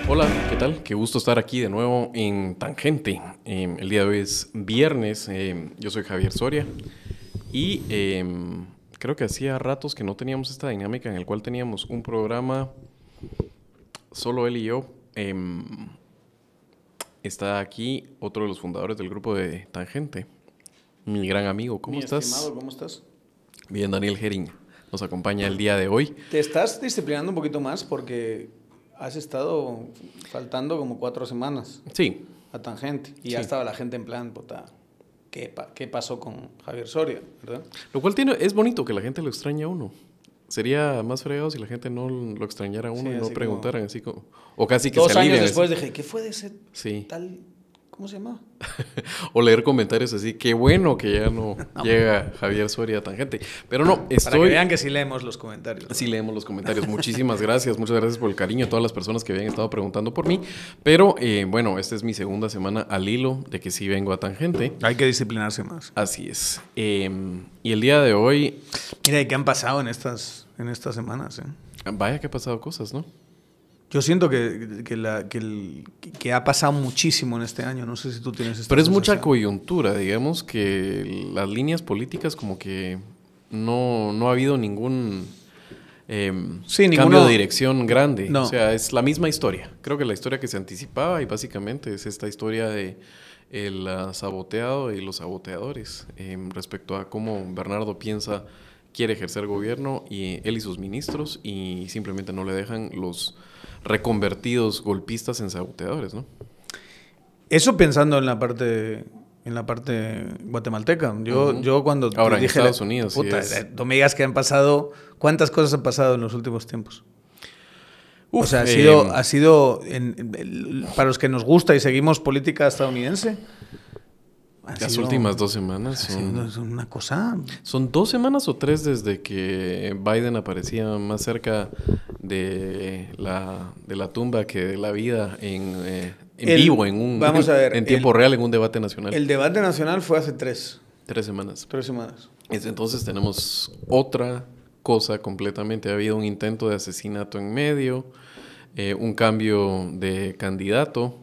Hola, ¿qué tal? Qué gusto estar aquí de nuevo en Tangente. El día de hoy es viernes. Yo soy Javier Soria y creo que hacía ratos que no teníamos esta dinámica en el cual teníamos un programa solo él y yo. Está aquí otro de los fundadores del grupo de Tangente, mi gran amigo. ¿Cómo estás? Estimado, ¿cómo estás? Bien, Daniel Herring nos acompaña el día de hoy. Te estás disciplinando un poquito más porque has estado faltando como 4 semanas Sí, a Tangente y Sí. ya estaba la gente en plan, puta, ¿qué pasó con Javier Soria? ¿Verdad? lo cual es bonito que la gente lo extrañe a uno. Sería más fregado si la gente no lo extrañara a uno Sí, y no así preguntaran así como... O casi que 2 se años alivien después así. dije, ¿qué fue de ese Sí. tal? ¿Cómo se llama? O leer comentarios así, qué bueno que ya no llega Javier Soria a Tangente. Pero no, Para que estoy... vean que sí leemos los comentarios. Sí, leemos los comentarios. Muchísimas gracias. Muchas gracias por el cariño a todas las personas que habían estado preguntando por mí. Pero bueno, esta es mi segunda semana al hilo de que sí vengo a Tangente. Hay que disciplinarse más. Así es. Y el día de hoy... Mira, ¿y qué han pasado en estas semanas? Vaya que ha pasado cosas, ¿no? Yo siento que ha pasado muchísimo en este año. No sé si tú tienes esta Pero es mucha sensación. coyuntura, digamos que las líneas políticas como que no ha habido ningún cambio de dirección grande. No. O sea, es la misma historia. Creo que la historia que se anticipaba y básicamente es esta historia de el saboteado y los saboteadores respecto a cómo Bernardo quiere ejercer gobierno y él y sus ministros y simplemente no le dejan los reconvertidos golpistas en saboteadores, ¿no? Eso pensando en la parte guatemalteca. Yo cuando te Ahora en dije Estados Unidos, sí puta, es. no me digas que han pasado, ¿cuántas cosas han pasado en los últimos tiempos? Uf, o sea, ha sido para los que nos gusta y seguimos política estadounidense. Las últimas 2 semanas son una cosa. ¿Son 2 semanas o 3 desde que Biden aparecía más cerca de la tumba que de la vida en vivo, vamos a ver, en tiempo real, en un debate nacional? El debate nacional fue hace 3 semanas. 3 semanas. Entonces tenemos otra cosa completamente. Ha habido un intento de asesinato en medio, un cambio de candidato,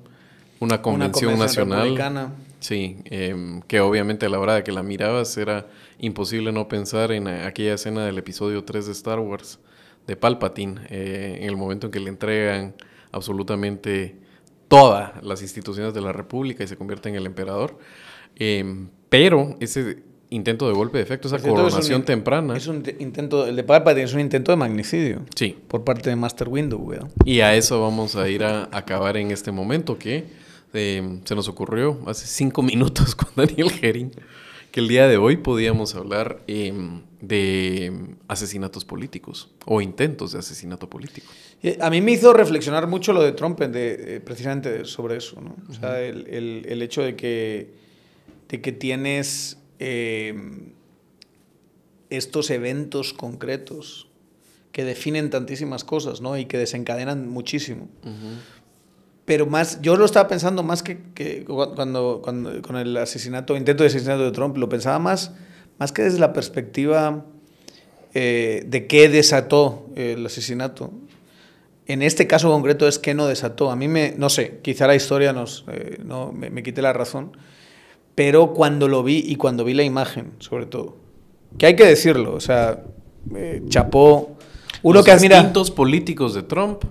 una convención nacional. Republicana. Sí, que obviamente a la hora de que la mirabas era imposible no pensar en aquella escena del episodio 3 de Star Wars, de Palpatine, en el momento en que le entregan absolutamente todas las instituciones de la República y se convierte en el emperador. Pero ese intento de golpe de efecto, esa coronación temprana... Es un intento, el de Palpatine es un intento de magnicidio. Sí. Por parte de Master Windu, weón. Y a eso vamos a ir a acabar en este momento que... se nos ocurrió hace 5 minutos con Daniel Herring que el día de hoy podíamos hablar de asesinatos políticos o intentos de asesinato político. A mí me hizo reflexionar mucho lo de Trump precisamente sobre eso, ¿no? O sea, el hecho de que tienes estos eventos concretos que definen tantísimas cosas, ¿no? Y que desencadenan muchísimo. Pero más, yo lo estaba pensando más que cuando con el intento de asesinato de Trump, lo pensaba más que desde la perspectiva de qué desató el asesinato. En este caso concreto es que no desató. A mí no sé, quizá la historia me quite la razón, pero cuando lo vi y cuando vi la imagen, sobre todo, que hay que decirlo, o sea, chapó. Los instintos políticos de Trump.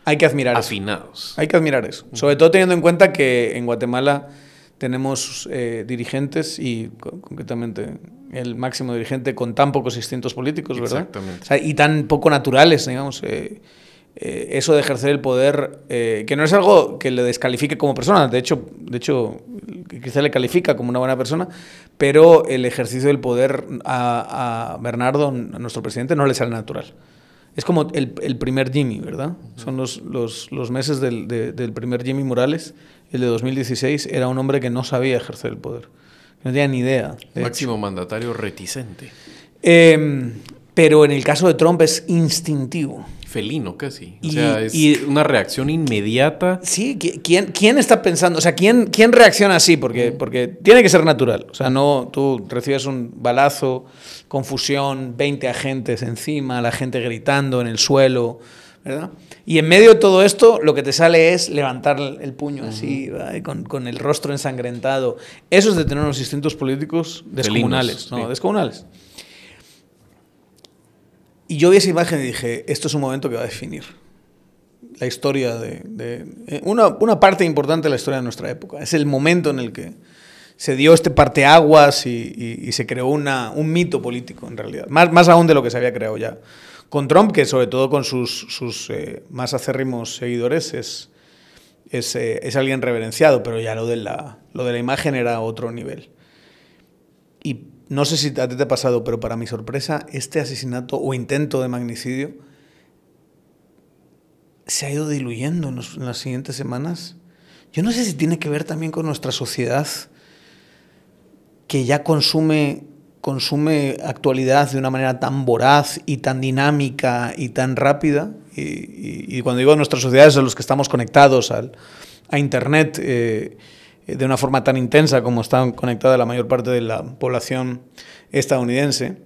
Hay que admirar afinados. Eso. Hay que admirar eso. Sobre todo teniendo en cuenta que en Guatemala tenemos dirigentes y concretamente el máximo dirigente con tan pocos instintos políticos, ¿verdad? Exactamente. O sea, y tan poco naturales, digamos. Eso de ejercer el poder, que no es algo que le descalifique como persona, de hecho quizá le califica como una buena persona, pero el ejercicio del poder a Bernardo, a nuestro presidente, no le sale natural. Es como el primer Jimmy, ¿verdad? Son los meses del primer Jimmy Morales. El de 2016 era un hombre que no sabía ejercer el poder. No tenía ni idea. Máximo mandatario reticente. Pero en el caso de Trump es instintivo. felino casi. O sea, es una reacción inmediata. Sí, ¿quién está pensando? O sea, ¿quién reacciona así? Porque tiene que ser natural. O sea, no, tú recibes un balazo, confusión, 20 agentes encima, la gente gritando en el suelo, ¿verdad? Y en medio de todo esto, lo que te sale es levantar el puño así, con el rostro ensangrentado. Eso es de tener unos instintos políticos descomunales, ¿no? Sí. Descomunales. Y yo vi esa imagen y dije, esto es un momento que va a definir la historia una parte importante de la historia de nuestra época. Es el momento en el que se dio este parteaguas y se creó un mito político, en realidad. Más aún de lo que se había creado ya con Trump, que sobre todo con sus más acérrimos seguidores es alguien reverenciado, pero ya lo de la imagen era otro nivel. Y no sé si a ti te ha pasado, pero para mi sorpresa, este asesinato o intento de magnicidio se ha ido diluyendo en las siguientes semanas. Yo no sé si tiene que ver también con nuestra sociedad, que ya consume actualidad de una manera tan voraz y tan dinámica y tan rápida. Y cuando digo nuestras sociedades, a los que estamos conectados a Internet de una forma tan intensa como está conectada la mayor parte de la población estadounidense,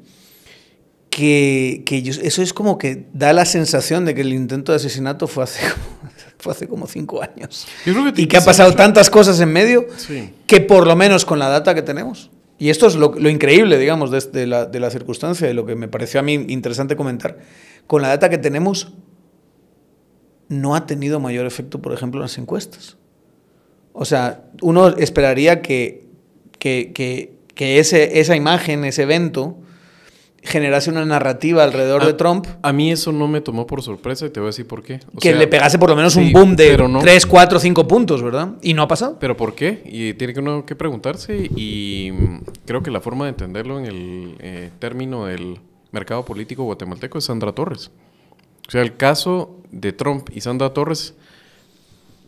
que eso es como que da la sensación de que el intento de asesinato fue hace como 5 años. Yo creo que y que ha pasado tantas cosas en medio, sí, que por lo menos con la data que tenemos, y esto es lo increíble, digamos, de la circunstancia, y lo que me pareció a mí interesante comentar, con la data que tenemos no ha tenido mayor efecto, por ejemplo, en las encuestas. O sea, uno esperaría que esa imagen, ese evento, generase una narrativa alrededor de Trump. A mí eso no me tomó por sorpresa y te voy a decir por qué. Que le pegase por lo menos un boom de 3, 4, 5 puntos, ¿verdad? Y no ha pasado. ¿Pero por qué? Y tiene uno que preguntarse, y creo que la forma de entenderlo en el término del mercado político guatemalteco es Sandra Torres. O sea, el caso de Trump y Sandra Torres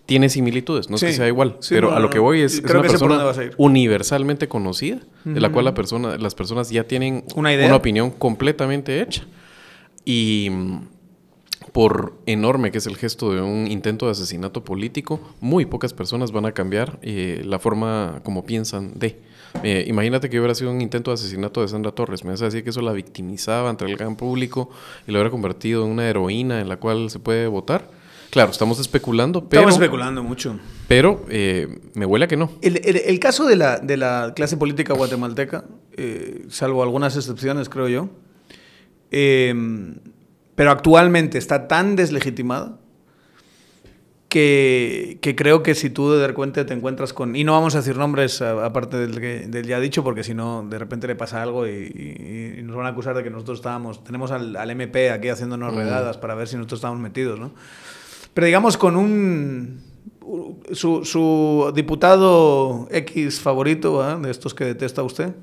tiene similitudes, no es que sea igual, pero a lo que voy es una persona universalmente conocida, de la cual las personas ya tienen una opinión completamente hecha. Y por enorme que es el gesto de un intento de asesinato político, muy pocas personas van a cambiar la forma como piensan de. Imagínate que hubiera sido un intento de asesinato de Sandra Torres. Me vas a decir que eso la victimizaba ante el gran público y la hubiera convertido en una heroína en la cual se puede votar. Claro, estamos especulando, pero... Estamos especulando mucho. Pero me huele a que no. El caso de la clase política guatemalteca, salvo algunas excepciones, creo yo, pero actualmente está tan deslegitimada que creo que si tú de repente te encuentras con... Y no vamos a decir nombres aparte del ya dicho, porque si no, de repente le pasa algo y nos van a acusar de que nosotros tenemos al MP aquí haciéndonos redadas para ver si nosotros estamos metidos, ¿no? Pero digamos con su diputado X favorito, ¿eh? De estos que detesta usted,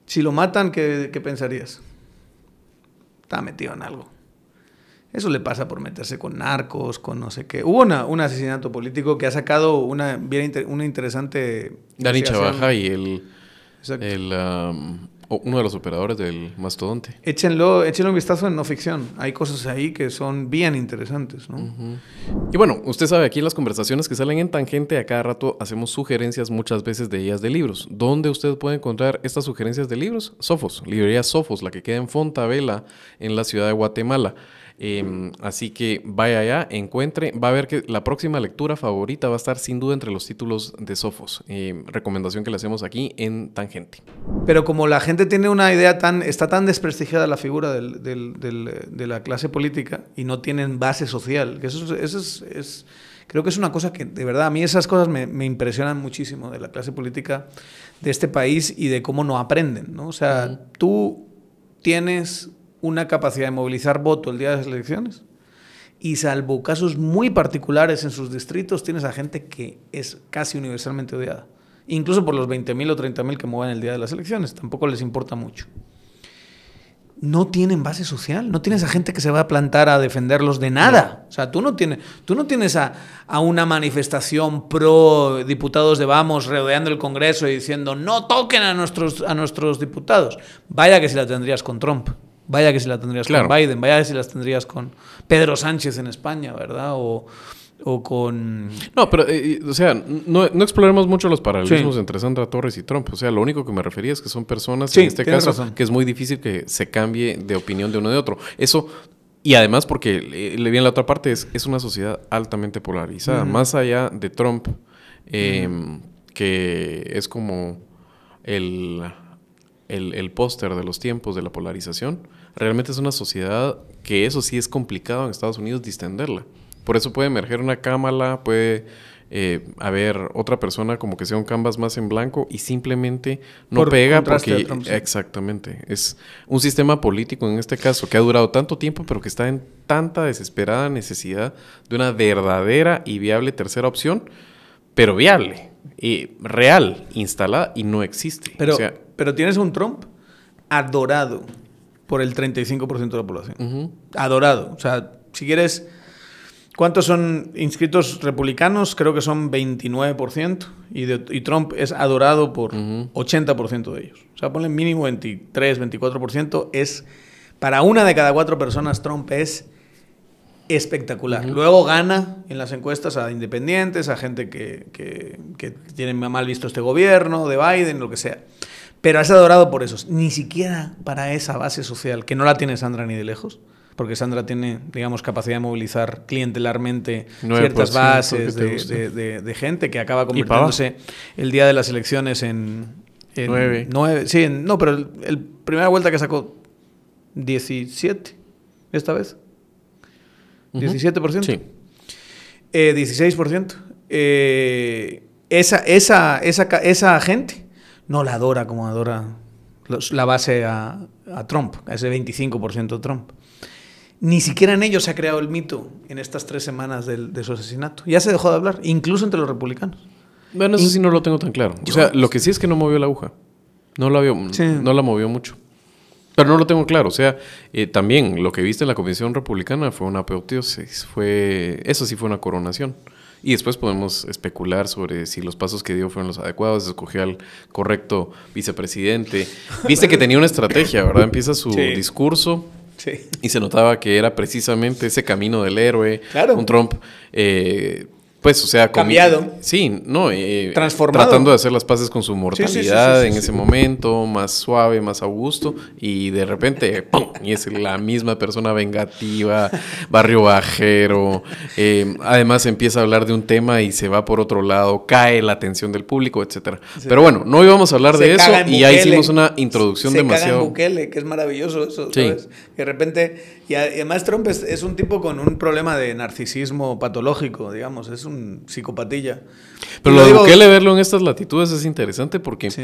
si lo matan, ¿qué pensarías? Está metido en algo. Eso le pasa por meterse con narcos, con no sé qué. Hubo un asesinato político que ha sacado una interesante... Dani Chavaja y uno de los operadores del mastodonte. Échenlo un vistazo en no ficción. Hay cosas ahí que son bien interesantes, ¿no? Y bueno, usted sabe, aquí en las conversaciones que salen en Tangente, a cada rato hacemos sugerencias, muchas veces de ellas de libros. ¿Dónde usted puede encontrar estas sugerencias de libros? Sofos, librería Sofos, la que queda en Fontavela, en la ciudad de Guatemala. Así que vaya allá, encuentre, va a ver que la próxima lectura favorita va a estar sin duda entre los títulos de Sofos. Recomendación que le hacemos aquí en Tangente. Pero como la gente tiene una idea está tan desprestigiada la figura de la clase política y no tienen base social, que eso creo que es una cosa que de verdad a mí esas cosas me impresionan muchísimo de la clase política de este país y de cómo no aprenden, ¿no? O sea, tú tienes una capacidad de movilizar voto el día de las elecciones y salvo casos muy particulares en sus distritos tienes a gente que es casi universalmente odiada, incluso por los 20.000 o 30.000 que mueven el día de las elecciones, tampoco les importa mucho. No tienen base social, no tienes a gente que se va a plantar a defenderlos de nada. No. O sea, tú no tienes a una manifestación pro diputados de Vamos rodeando el Congreso y diciendo no toquen a nuestros diputados. Vaya que si la tendrías con Trump. Vaya que si la tendrías Claro. con Biden, vaya que si las tendrías con Pedro Sánchez en España, ¿verdad? O con... No, pero, o sea, no exploremos mucho los paralelismos Sí. entre Sandra Torres y Trump. O sea, lo único que me refería es que son personas, Sí, en este tienes caso, razón. que es muy difícil que se cambie de opinión de uno de otro. Eso, y además porque, le vi en la otra parte, es una sociedad altamente polarizada. Más allá de Trump, que es como el póster de los tiempos de la polarización, realmente es una sociedad que eso sí es complicado en Estados Unidos distenderla. Por eso puede emerger una Kamala, puede haber otra persona como que sea un canvas más en blanco y simplemente no Por pega contraste porque... a Trump, sí. Exactamente. Es un sistema político en este caso que ha durado tanto tiempo pero que está en tanta desesperada necesidad de una verdadera y viable tercera opción, pero viable, real, instalada y no existe. Pero, O sea, pero tienes un Trump adorado por el 35% de la población. Adorado. O sea, si quieres... ¿Cuántos son inscritos republicanos? Creo que son 29%. Y Trump es adorado por 80% de ellos. O sea, ponle mínimo 23, 24%. Es, para una de cada 4 personas, Trump es espectacular. Luego gana en las encuestas a independientes, a gente que tiene mal visto este gobierno, de Biden, lo que sea. Pero es adorado por esos. Ni siquiera para esa base social, que no la tiene Sandra ni de lejos. Porque Sandra tiene, digamos, capacidad de movilizar clientelarmente 9% ciertas bases que te gusta. de gente que acaba convirtiéndose el día de las elecciones en 9. Sí, no, pero el primera vuelta que sacó 17 esta vez. 17%. sí. 16%. Esa gente no la adora como adora la base a Trump, a ese 25% de Trump. Ni siquiera en ellos se ha creado el mito en estas 3 semanas de su asesinato. Ya se dejó de hablar, incluso entre los republicanos. Bueno, eso sí no lo tengo tan claro. O sea, lo que sí es que no movió la aguja. No la movió mucho. Pero no lo tengo claro. O sea, también lo que viste en la Convención Republicana fue una apoteosis. Eso sí fue una coronación. Y después podemos especular sobre si los pasos que dio fueron los adecuados, escogió al correcto vicepresidente. Viste que tenía una estrategia, ¿verdad? Empieza su discurso. Sí. Y se notaba que era precisamente ese camino del héroe. Claro. Un Trump, pues, o sea... Cambiado. Sí, no. Transformado. Tratando de hacer las paces con su mortalidad en sí. ese momento, más suave, más a gusto. Y de repente, ¡pum! Y es la misma persona vengativa, barrio bajero. Además empieza a hablar de un tema y se va por otro lado, cae la atención del público, etcétera. Sí. Pero bueno, no íbamos a hablar de eso y ya hicimos una introducción demasiado... Se caga en Bukele, que es maravilloso eso, ¿sabes? De repente... Y además Trump es un tipo con un problema de narcisismo patológico, digamos. Es un psicopatilla. Pero lo de Bukele, verlo en estas latitudes es interesante porque... Sí.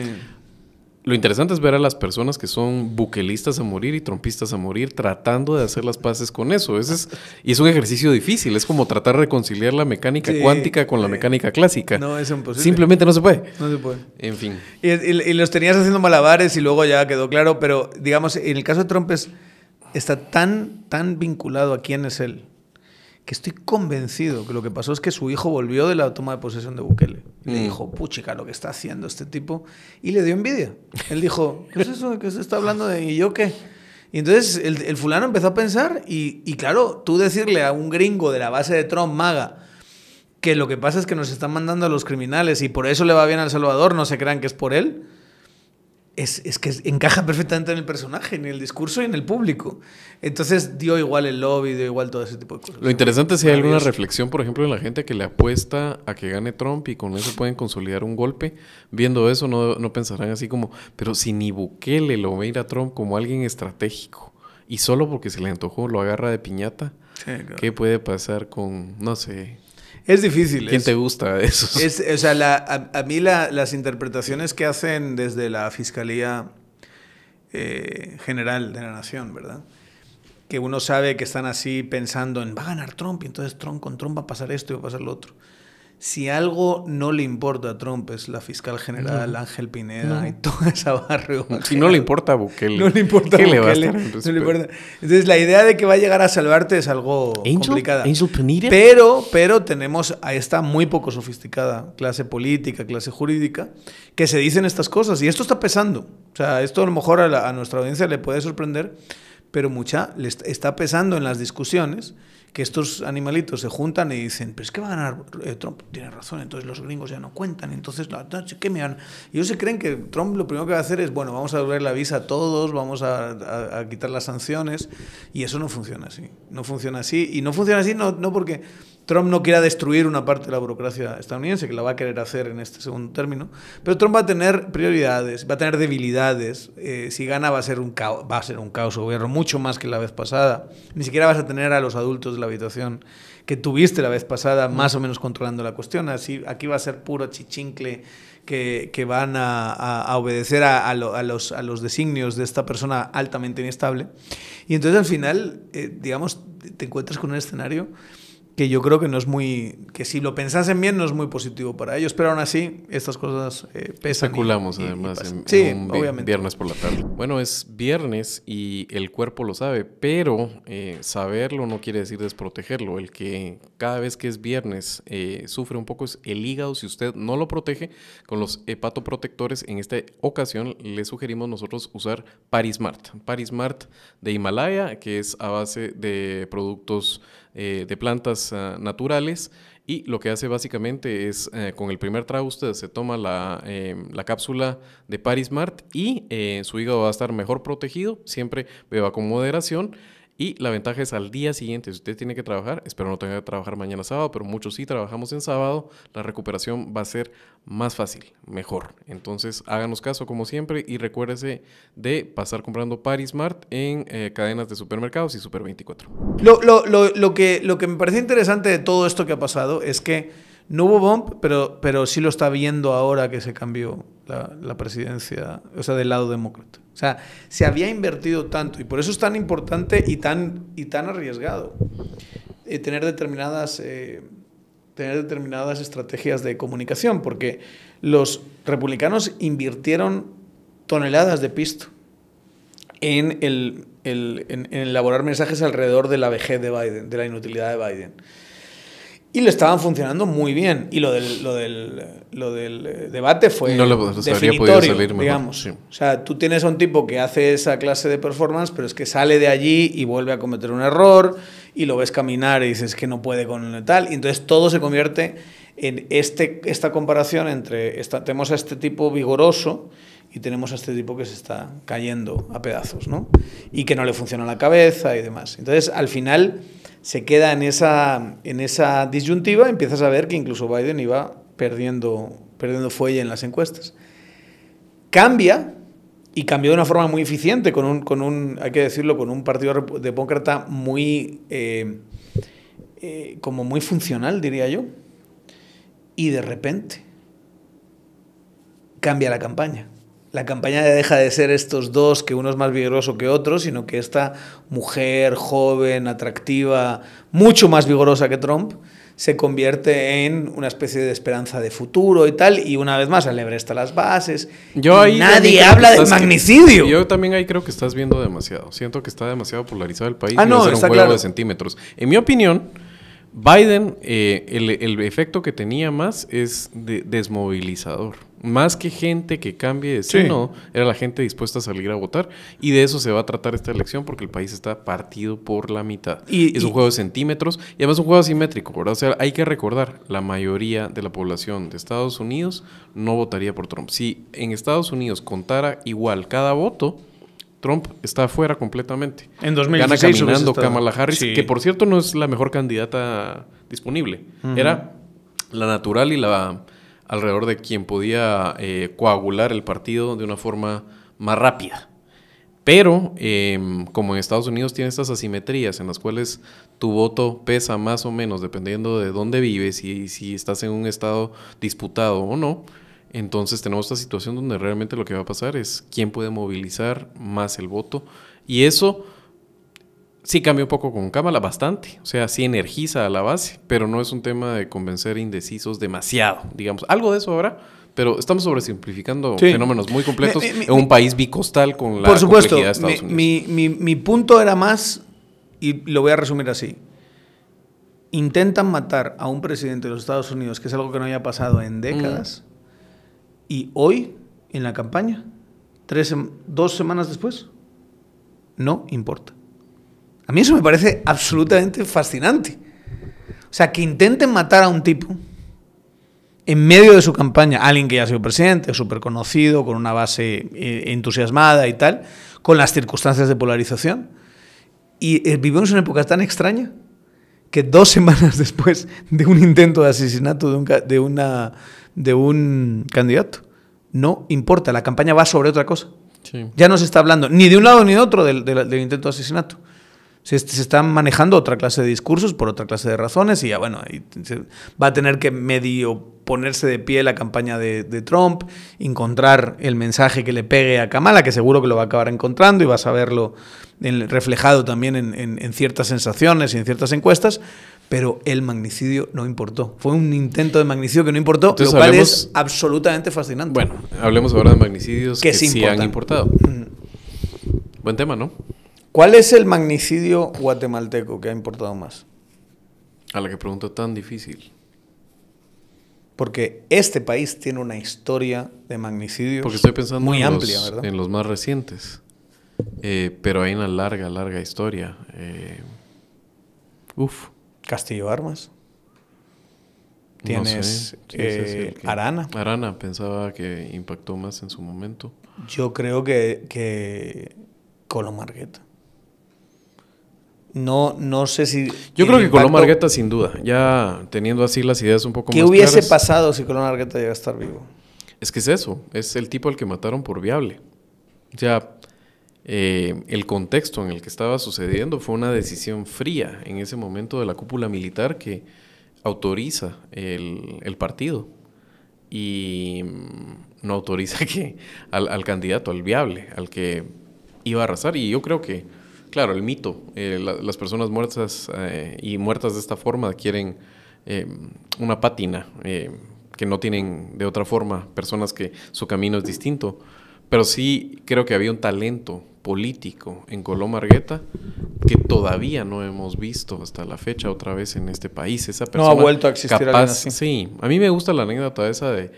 Lo interesante es ver a las personas que son buquelistas a morir y trumpistas a morir tratando de hacer las paces con eso. Y es un ejercicio difícil. Es como tratar de reconciliar la mecánica cuántica con la mecánica clásica. No, es imposible. Simplemente no se puede. No se puede. En fin. Y los tenías haciendo malabares y luego ya quedó claro. Pero, digamos, en el caso de Trump está tan vinculado a quién es él, que estoy convencido que lo que pasó es que su hijo volvió de la toma de posesión de Bukele. Y le dijo, puchica, lo que está haciendo este tipo. Y le dio envidia. Él dijo, ¿qué es eso de que se está hablando de? ¿Y yo qué? Y entonces el fulano empezó a pensar y claro, tú decirle a un gringo de la base de Trump, MAGA, que lo que pasa es que nos están mandando a los criminales y por eso le va bien a El Salvador, no se crean que es por él. Es que encaja perfectamente en el personaje, en el discurso y en el público. Entonces dio igual el lobby, dio igual todo ese tipo de cosas. Lo interesante es si hay alguna reflexión, por ejemplo, en la gente que le apuesta a que gane Trump y con eso pueden consolidar un golpe. Viendo eso no pensarán así como, pero si ni Bukele lo ve ir a Trump como alguien estratégico y solo porque se le antojó lo agarra de piñata, sí, claro. ¿Qué puede pasar con, no sé... Es difícil. ¿Quién te gusta de esos? O sea, a mí las interpretaciones que hacen desde la Fiscalía General de la Nación, ¿verdad? Que uno sabe que están así pensando en va a ganar Trump y entonces con Trump va a pasar esto y va a pasar lo otro. Si algo no le importa a Trump es la fiscal general Ángel Pineda y toda esa barrio. Si no le importa a Bukele. No le importa a Bukele. No le importa. Entonces la idea de que va a llegar a salvarte es algo complicada. Angel Pineda. Pero tenemos a esta muy poco sofisticada clase política, clase jurídica, que se dicen estas cosas. Y esto está pesando. O sea, esto a lo mejor a nuestra audiencia le puede sorprender, pero está pesando en las discusiones que estos animalitos se juntan y dicen, pero es que va a ganar Trump, tiene razón, entonces los gringos ya no cuentan, entonces, ¿qué me van? Y ellos se creen que Trump lo primero que va a hacer es, bueno, vamos a devolver la visa a todos, vamos a quitar las sanciones, y eso no funciona así. No funciona así, y no funciona así no porque Trump no quiera destruir una parte de la burocracia estadounidense, que la va a querer hacer en este segundo término, pero Trump va a tener prioridades, va a tener debilidades. Si gana va a ser un caos de gobierno, mucho más que la vez pasada. Ni siquiera vas a tener a los adultos de la habitación que tuviste la vez pasada más o menos controlando la cuestión. Así, aquí va a ser puro chichincle que van a obedecer a los designios de esta persona altamente inestable. Y entonces al final, digamos, te encuentras con un escenario que yo creo que no es que si lo pensasen bien no es muy positivo para ellos, pero aún así estas cosas pesan. Especulamos además en un viernes por la tarde. Bueno, es viernes y el cuerpo lo sabe, pero saberlo no quiere decir desprotegerlo. El que cada vez que es viernes sufre un poco es el hígado. Si usted no lo protege con los hepatoprotectores, en esta ocasión le sugerimos nosotros usar Parismart. Parismart de Himalaya, que es a base de productos de plantas naturales, y lo que hace básicamente es con el primer trago usted se toma la cápsula de Parismart y su hígado va a estar mejor protegido, siempre beba con moderación. Y la ventaja es al día siguiente, si usted tiene que trabajar, espero no tenga que trabajar mañana sábado, pero muchos sí trabajamos en sábado, la recuperación va a ser más fácil, mejor. Entonces háganos caso como siempre y recuérdese de pasar comprando Parismart en cadenas de supermercados y Super 24. Lo que me parece interesante de todo esto que ha pasado es que no hubo bump, pero sí lo está viendo ahora que se cambió la presidencia, o sea, del lado demócrata. O sea, se había invertido tanto y por eso es tan importante y tan arriesgado tener determinadas estrategias de comunicación, porque los republicanos invirtieron toneladas de pisto en elaborar mensajes alrededor de la vejez de Biden, de la inutilidad de Biden. Y le estaban funcionando muy bien. Y lo del debate fue definitorio, digamos. Sí. O sea, tú tienes a un tipo que hace esa clase de performance, pero es que sale de allí y vuelve a cometer un error, y lo ves caminar y dices que no puede con tal. Y entonces todo se convierte en esta comparación entre... tenemos a este tipo vigoroso y tenemos a este tipo que se está cayendo a pedazos, ¿no? Y que no le funciona la cabeza y demás. Entonces, al final se queda en esa disyuntiva, empiezas a ver que incluso Biden iba perdiendo fuelle en las encuestas. Cambia, y cambió de una forma muy eficiente, con hay que decirlo, con un partido demócrata muy, como muy funcional, diría yo, y de repente cambia la campaña. La campaña ya deja de ser estos dos, que uno es más vigoroso que otro, sino que esta mujer joven, atractiva, mucho más vigorosa que Trump, se convierte en una especie de esperanza de futuro y tal, y una vez más alebresta las bases. Nadie habla del magnicidio. Yo también ahí creo que estás viendo demasiado. Siento que está demasiado polarizado el país. Y va a ser un juego de centímetros. En mi opinión, Biden, el efecto que tenía más es desmovilizador. Más que gente que cambie de signo, era la gente dispuesta a salir a votar. Y de eso se va a tratar esta elección, porque el país está partido por la mitad. Es un juego de centímetros y además un juego asimétrico, ¿verdad? O sea, hay que recordar, la mayoría de la población de Estados Unidos no votaría por Trump. Si en Estados Unidos contara igual cada voto, Trump está afuera completamente. En 2016 gana caminando Kamala Harris, que por cierto no es la mejor candidata disponible. Era la natural y la alrededor de quien podía coagular el partido de una forma más rápida. Pero como en Estados Unidos tiene estas asimetrías en las cuales tu voto pesa más o menos dependiendo de dónde vives y si estás en un estado disputado o no, entonces tenemos esta situación donde realmente lo que va a pasar es quién puede movilizar más el voto. Y eso sí cambia un poco con Kamala, bastante. O sea, sí energiza a la base, pero no es un tema de convencer indecisos demasiado, digamos. Algo de eso habrá, pero estamos sobresimplificando fenómenos muy completos en un país bicostal con la complejidad de Estados Unidos. Mi punto era más, y lo voy a resumir así. Intentan matar a un presidente de los Estados Unidos, que es algo que no había pasado en décadas, y hoy, en la campaña, 2 semanas después, no importa. A mí eso me parece absolutamente fascinante. O sea, que intenten matar a un tipo en medio de su campaña, alguien que ya ha sido presidente, súper conocido, con una base entusiasmada y tal, con las circunstancias de polarización. Y vivimos en una época tan extraña que 2 semanas después de un intento de asesinato de un candidato, no importa, la campaña va sobre otra cosa. Sí. Ya no se está hablando ni de un lado ni de otro del intento de asesinato. Se están manejando otra clase de discursos por otra clase de razones y ya, bueno, va a tener que medio ponerse de pie la campaña de Trump, encontrar el mensaje que le pegue a Kamala, que seguro que lo va a acabar encontrando y vas a verlo reflejado también en ciertas sensaciones y en ciertas encuestas, pero el magnicidio no importó. Fue un intento de magnicidio que no importó, entonces, lo cual es absolutamente fascinante. Bueno, hablemos ahora de magnicidios que sí han importado. Buen tema, ¿no? ¿Cuál es el magnicidio guatemalteco que ha importado más? A la que pregunto tan difícil. Porque este país tiene una historia de magnicidios porque estoy pensando muy amplia, ¿verdad? En los más recientes. Pero hay una larga historia. Castillo Armas. Tienes no sé. Arana. Arana pensaba que impactó más en su momento. Yo creo que Colom Argueta. No sé si... Yo creo que Colom Argueta sin duda, ya teniendo así las ideas un poco más claras. ¿Qué hubiese claras, pasado si Colom Argueta llegara a estar vivo? Es que es eso, es el tipo al que mataron por viable. O sea, el contexto en el que estaba sucediendo fue una decisión fría en ese momento de la cúpula militar que autoriza el partido y no autoriza al candidato, al viable, al que iba a arrasar. Y yo creo que, claro, el mito, las personas muertas y muertas de esta forma quieren una pátina que no tienen de otra forma, personas que su camino es distinto. Pero sí creo que había un talento político en Colom Argueta que todavía no hemos visto hasta la fecha otra vez en este país. Esa persona no ha vuelto a existir capaz, así. Sí, a mí me gusta la anécdota esa de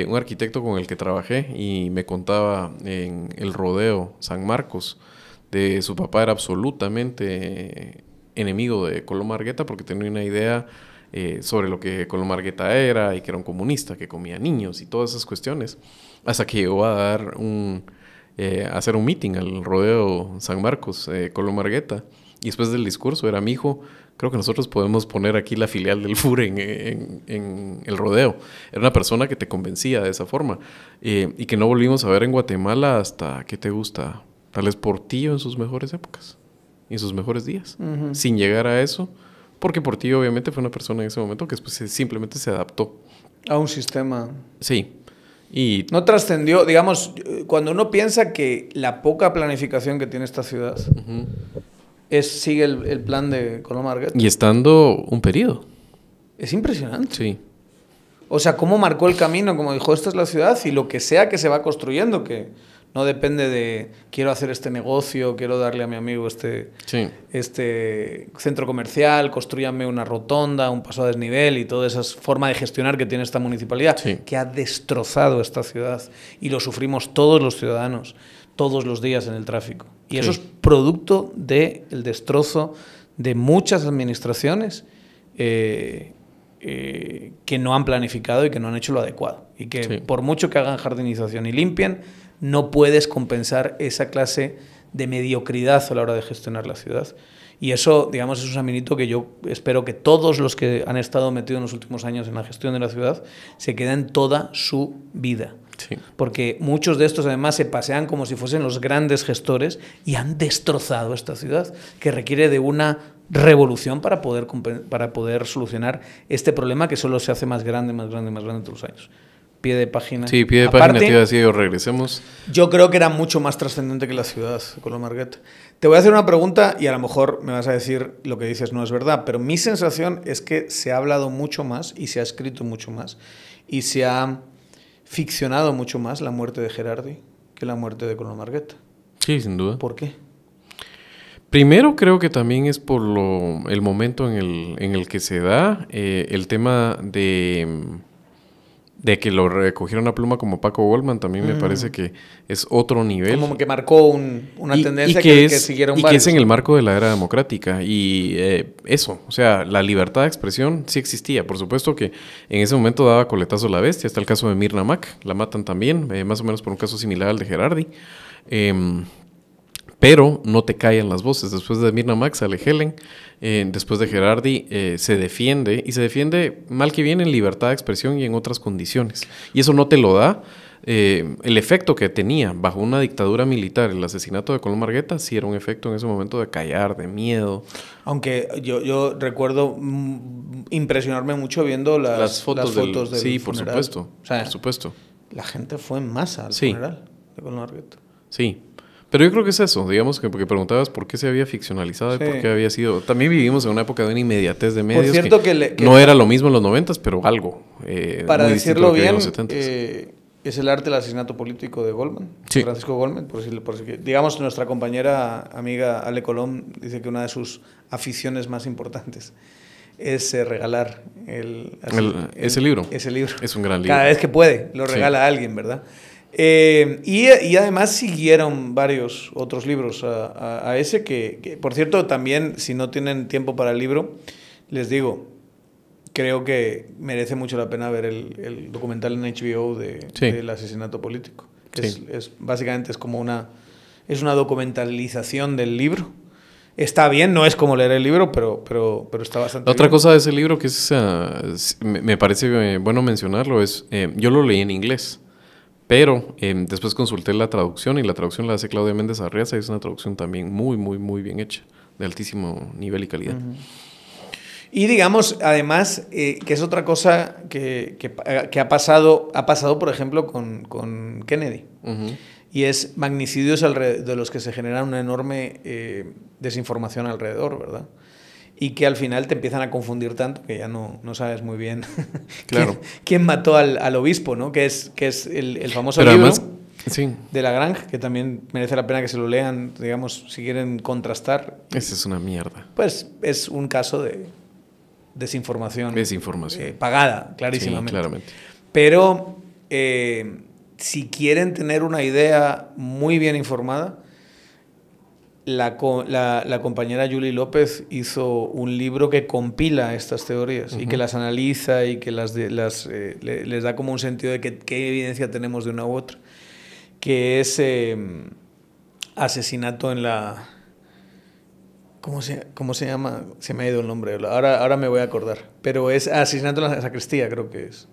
un arquitecto con el que trabajé y me contaba en el rodeo San Marcos de su papá era absolutamente enemigo de Colom Argueta porque tenía una idea sobre lo que Colom Argueta era y que era un comunista, que comía niños y todas esas cuestiones, hasta que llegó a dar hacer un meeting al rodeo San Marcos, Colom Argueta, y después del discurso era: mi hijo, creo que nosotros podemos poner aquí la filial del FUR en el rodeo. Era una persona que te convencía de esa forma y que no volvimos a ver en Guatemala hasta, ¿qué te gusta? Tal vez Portillo en sus mejores épocas, en sus mejores días, sin llegar a eso, porque Portillo obviamente fue una persona en ese momento que después simplemente se adaptó a un sistema. Sí. Y no trascendió, digamos, cuando uno piensa que la poca planificación que tiene esta ciudad sigue el plan de Colom Argueta. Y estando un periodo. Es impresionante. Sí. O sea, cómo marcó el camino, como dijo, esta es la ciudad y lo que sea que se va construyendo, que no depende de quiero hacer este negocio, quiero darle a mi amigo este centro comercial, construyame una rotonda, un paso a desnivel y toda esa forma de gestionar que tiene esta municipalidad, que ha destrozado esta ciudad y lo sufrimos todos los ciudadanos, todos los días en el tráfico. Y eso es producto del destrozo de muchas administraciones que no han planificado y que no han hecho lo adecuado. Y que por mucho que hagan jardinización y limpien, no puedes compensar esa clase de mediocridad a la hora de gestionar la ciudad. Y eso, digamos, es un caminito que yo espero que todos los que han estado metidos en los últimos años en la gestión de la ciudad se queden toda su vida. Sí. Porque muchos de estos además se pasean como si fuesen los grandes gestores y han destrozado esta ciudad, que requiere de una revolución para poder solucionar este problema que solo se hace más grande todos los años. Pie de página. Sí, pie de página, te iba a decir, regresemos. Yo creo que era mucho más trascendente que la ciudad, Colom Argueta. Te voy a hacer una pregunta y a lo mejor me vas a decir lo que dices no es verdad, pero mi sensación es que se ha hablado mucho más y se ha escrito mucho más y se ha ficcionado mucho más la muerte de Gerardi que la muerte de Colom Argueta. Sí, sin duda. ¿Por qué? Primero creo que también es por el momento en el que se da el tema de De que lo recogiera una pluma como Paco Goldman también me parece que es otro nivel. Como que marcó una tendencia que siguieron y varios. que es en el marco de la era democrática. Y eso, o sea, la libertad de expresión sí existía. Por supuesto que en ese momento daba coletazo a la bestia. Está el caso de Mirna Mac, la matan también, más o menos por un caso similar al de Gerardi. Pero no te callan las voces. Después de Mirna Mac sale Helen, después de Gerardi se defiende, y se defiende mal que bien en libertad de expresión y en otras condiciones. Y eso no te lo da el efecto que tenía bajo una dictadura militar. El asesinato de Colón Margueta sí era un efecto en ese momento de callar, de miedo. Aunque yo recuerdo impresionarme mucho viendo las fotos del sí, funeral. por supuesto, o sea, por supuesto. La gente fue en masa al funeral de Colón Margueta. Sí. Pero yo creo que es eso, digamos que porque preguntabas por qué se había ficcionalizado y por qué había sido... También vivimos en una época de una inmediatez de medios. Por cierto que no era lo mismo en los 90s, pero algo. Para decirlo bien, es el arte del asesinato político de Goldman, Francisco Goldman. Digamos, nuestra compañera amiga Ale Colón dice que una de sus aficiones más importantes es regalar ese libro. Ese libro. Es un gran libro. Cada vez que puede, lo regala a alguien, ¿verdad? Y además siguieron varios otros libros a ese que, por cierto, también, si no tienen tiempo para el libro, les digo, creo que merece mucho la pena ver el documental en HBO del asesinato político. Básicamente es como una documentalización del libro. Está bien, no es como leer el libro, pero está bastante bien. Otra cosa de ese libro que me parece bueno mencionarlo es, yo lo leí en inglés. Pero después consulté la traducción y la traducción la hace Claudia Méndez Arriaza y es una traducción también muy, muy, muy bien hecha, de altísimo nivel y calidad. Y digamos, además, que es otra cosa que ha pasado, por ejemplo, con Kennedy. Y es magnicidios de los que se genera una enorme desinformación alrededor, ¿verdad? Y que al final te empiezan a confundir tanto que ya no sabes muy bien quién mató al obispo, ¿no? Que es el famoso libro de Lagrange, que también merece la pena que se lo lean, digamos, si quieren contrastar. Esa es una mierda. Pues es un caso de desinformación. Desinformación. Pagada, clarísimamente. Sí, claramente. Pero si quieren tener una idea muy bien informada, la compañera Julie López hizo un libro que compila estas teorías y que las analiza y que les da como un sentido de qué evidencia tenemos de una u otra, que es asesinato en la... ¿Cómo se llama? Se me ha ido el nombre. Ahora me voy a acordar. Pero es asesinato en la sacristía, creo que es.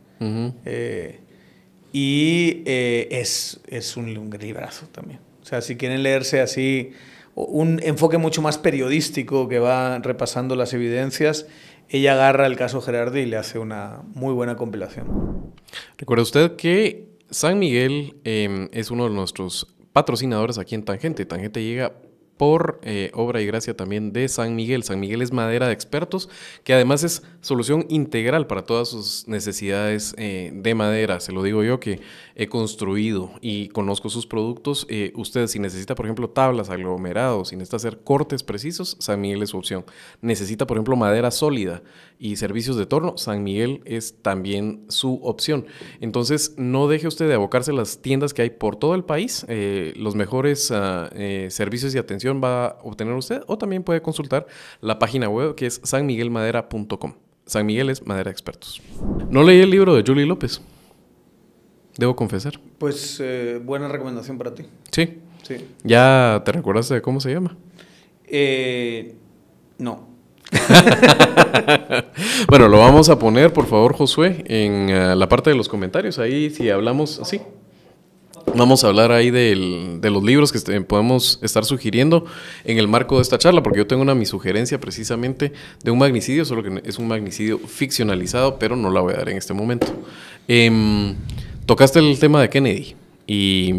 Es un librazo también. O sea, si quieren leerse así... un enfoque mucho más periodístico que va repasando las evidencias, ella agarra el caso Gerardi y le hace una muy buena compilación. Recuerda usted que San Miguel es uno de nuestros patrocinadores aquí en Tangente. Tangente llega por obra y gracia también de San Miguel. San Miguel es madera de expertos, que además es solución integral para todas sus necesidades de madera. Se lo digo yo que he construido y conozco sus productos. Usted, si necesita, por ejemplo, tablas, aglomerados, si necesita hacer cortes precisos, San Miguel es su opción. Necesita, por ejemplo, madera sólida y servicios de torno, San Miguel es también su opción. Entonces, no deje usted de abocarse a las tiendas que hay por todo el país. Los mejores servicios y atención va a obtener usted, o también puede consultar la página web que es sanmiguelmadera.com. San Miguel es madera expertos. No leí el libro de Julie López, debo confesar. Pues buena recomendación para ti. Sí. ¿Ya te recuerdas de cómo se llama? No. Bueno, lo vamos a poner, por favor, Josué, en la parte de los comentarios. Ahí, si hablamos así, vamos a hablar ahí de los libros que podemos estar sugiriendo en el marco de esta charla, porque yo tengo mi sugerencia precisamente de un magnicidio, solo que es un magnicidio ficcionalizado, pero no la voy a dar en este momento. Tocaste el tema de Kennedy y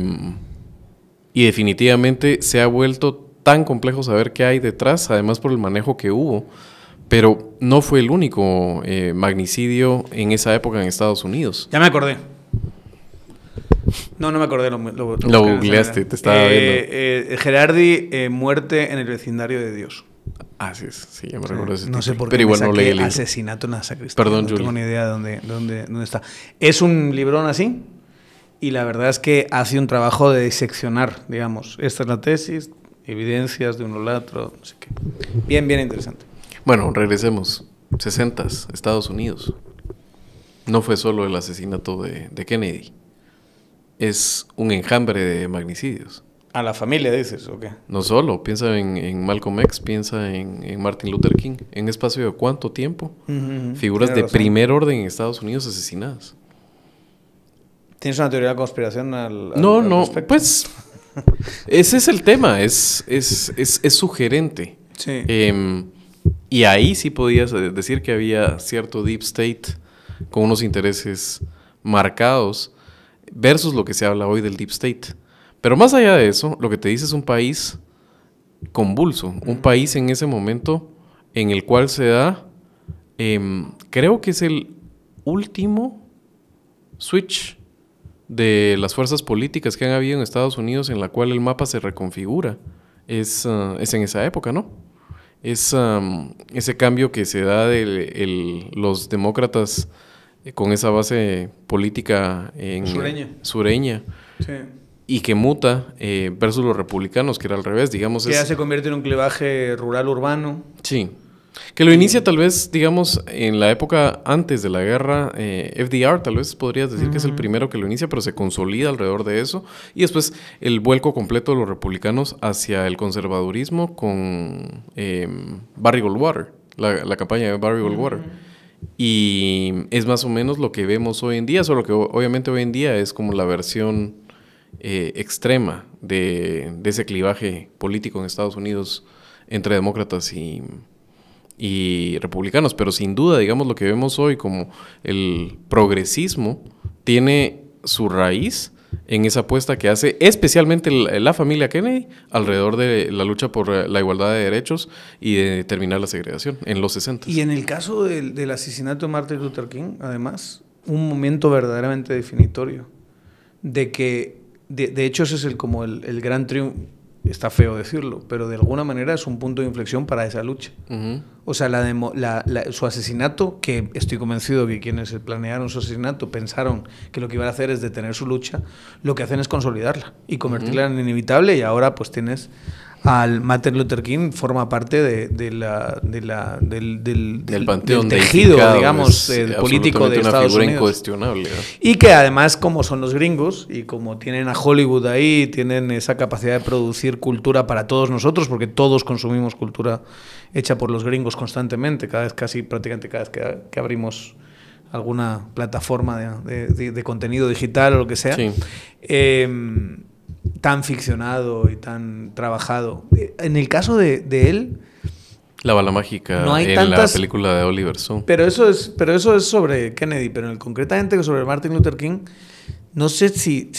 definitivamente se ha vuelto tan complejo saber qué hay detrás, además por el manejo que hubo, pero no fue el único magnicidio en esa época en Estados Unidos. Ya me acordé. No me acordé. Lo googleaste, te estaba viendo. Gerardi, muerte en el vecindario de Dios. Ah, sí, sí, ya me recuerdo ese No sé por qué pero igual me no saqué leí el libro. Asesinato en la Sacristía. Perdón, no Julie. tengo ni idea de dónde está. Es un librón así y la verdad es que hace un trabajo de diseccionar, digamos. Esta es la tesis, evidencias de uno al otro, no sé qué. Bien, bien interesante. Bueno, regresemos. 60s, Estados Unidos. No fue solo el asesinato de Kennedy. Es un enjambre de magnicidios. ¿A la familia dices o qué? No solo, piensa en Malcolm X, piensa en Martin Luther King. ¿En espacio de cuánto tiempo? Figuras de primer orden en Estados Unidos asesinadas. ¿Tienes una teoría de conspiración al No, respecto? pues ese es el tema, es sugerente. Sí. Y ahí sí podías decir que había cierto deep state con unos intereses marcados versus lo que se habla hoy del deep state. Pero más allá de eso, lo que te dice es un país convulso, un país en ese momento en el cual se da, creo que es el último switch de las fuerzas políticas que han habido en Estados Unidos en la cual el mapa se reconfigura. Es en esa época, ¿no? Es ese cambio que se da de los demócratas con esa base política sureña Sí. y que muta versus los republicanos, que era al revés, digamos. Que ya se convierte en un clivaje rural-urbano. Sí. Que lo inicia tal vez, digamos, en la época antes de la guerra, FDR, tal vez podrías decir que es el primero que lo inicia, pero se consolida alrededor de eso. Y después el vuelco completo de los republicanos hacia el conservadurismo con Barry Goldwater, la campaña de Barry Goldwater. Y es más o menos lo que vemos hoy en día, solo que obviamente hoy en día es como la versión extrema de ese clivaje político en Estados Unidos entre demócratas y republicanos, pero sin duda, digamos, lo que vemos hoy como el progresismo tiene su raíz en esa apuesta que hace especialmente la familia Kennedy alrededor de la lucha por la igualdad de derechos y de terminar la segregación en los 60. Y en el caso del asesinato de Martin Luther King, además, un momento verdaderamente definitorio de que, de hecho, ese es el gran triunfo. Está feo decirlo, pero de alguna manera es un punto de inflexión para esa lucha. O sea, su asesinato, que estoy convencido que quienes planearon su asesinato pensaron que lo que iban a hacer es detener su lucha, lo que hacen es consolidarla y convertirla en inevitable, y ahora pues tienes al Martin Luther King, forma parte del panteón tejido, digamos, político de Estados Unidos. Incuestionable, ¿no? Y que además, como son los gringos y como tienen a Hollywood ahí, tienen esa capacidad de producir cultura para todos nosotros, porque todos consumimos cultura hecha por los gringos constantemente, prácticamente cada vez que abrimos alguna plataforma de contenido digital o lo que sea. Sí. Tan ficcionado y tan trabajado. En el caso de él... La bala mágica no hay la película de Oliver Stone. Pero eso es sobre Kennedy, pero concretamente sobre Martin Luther King, no sé si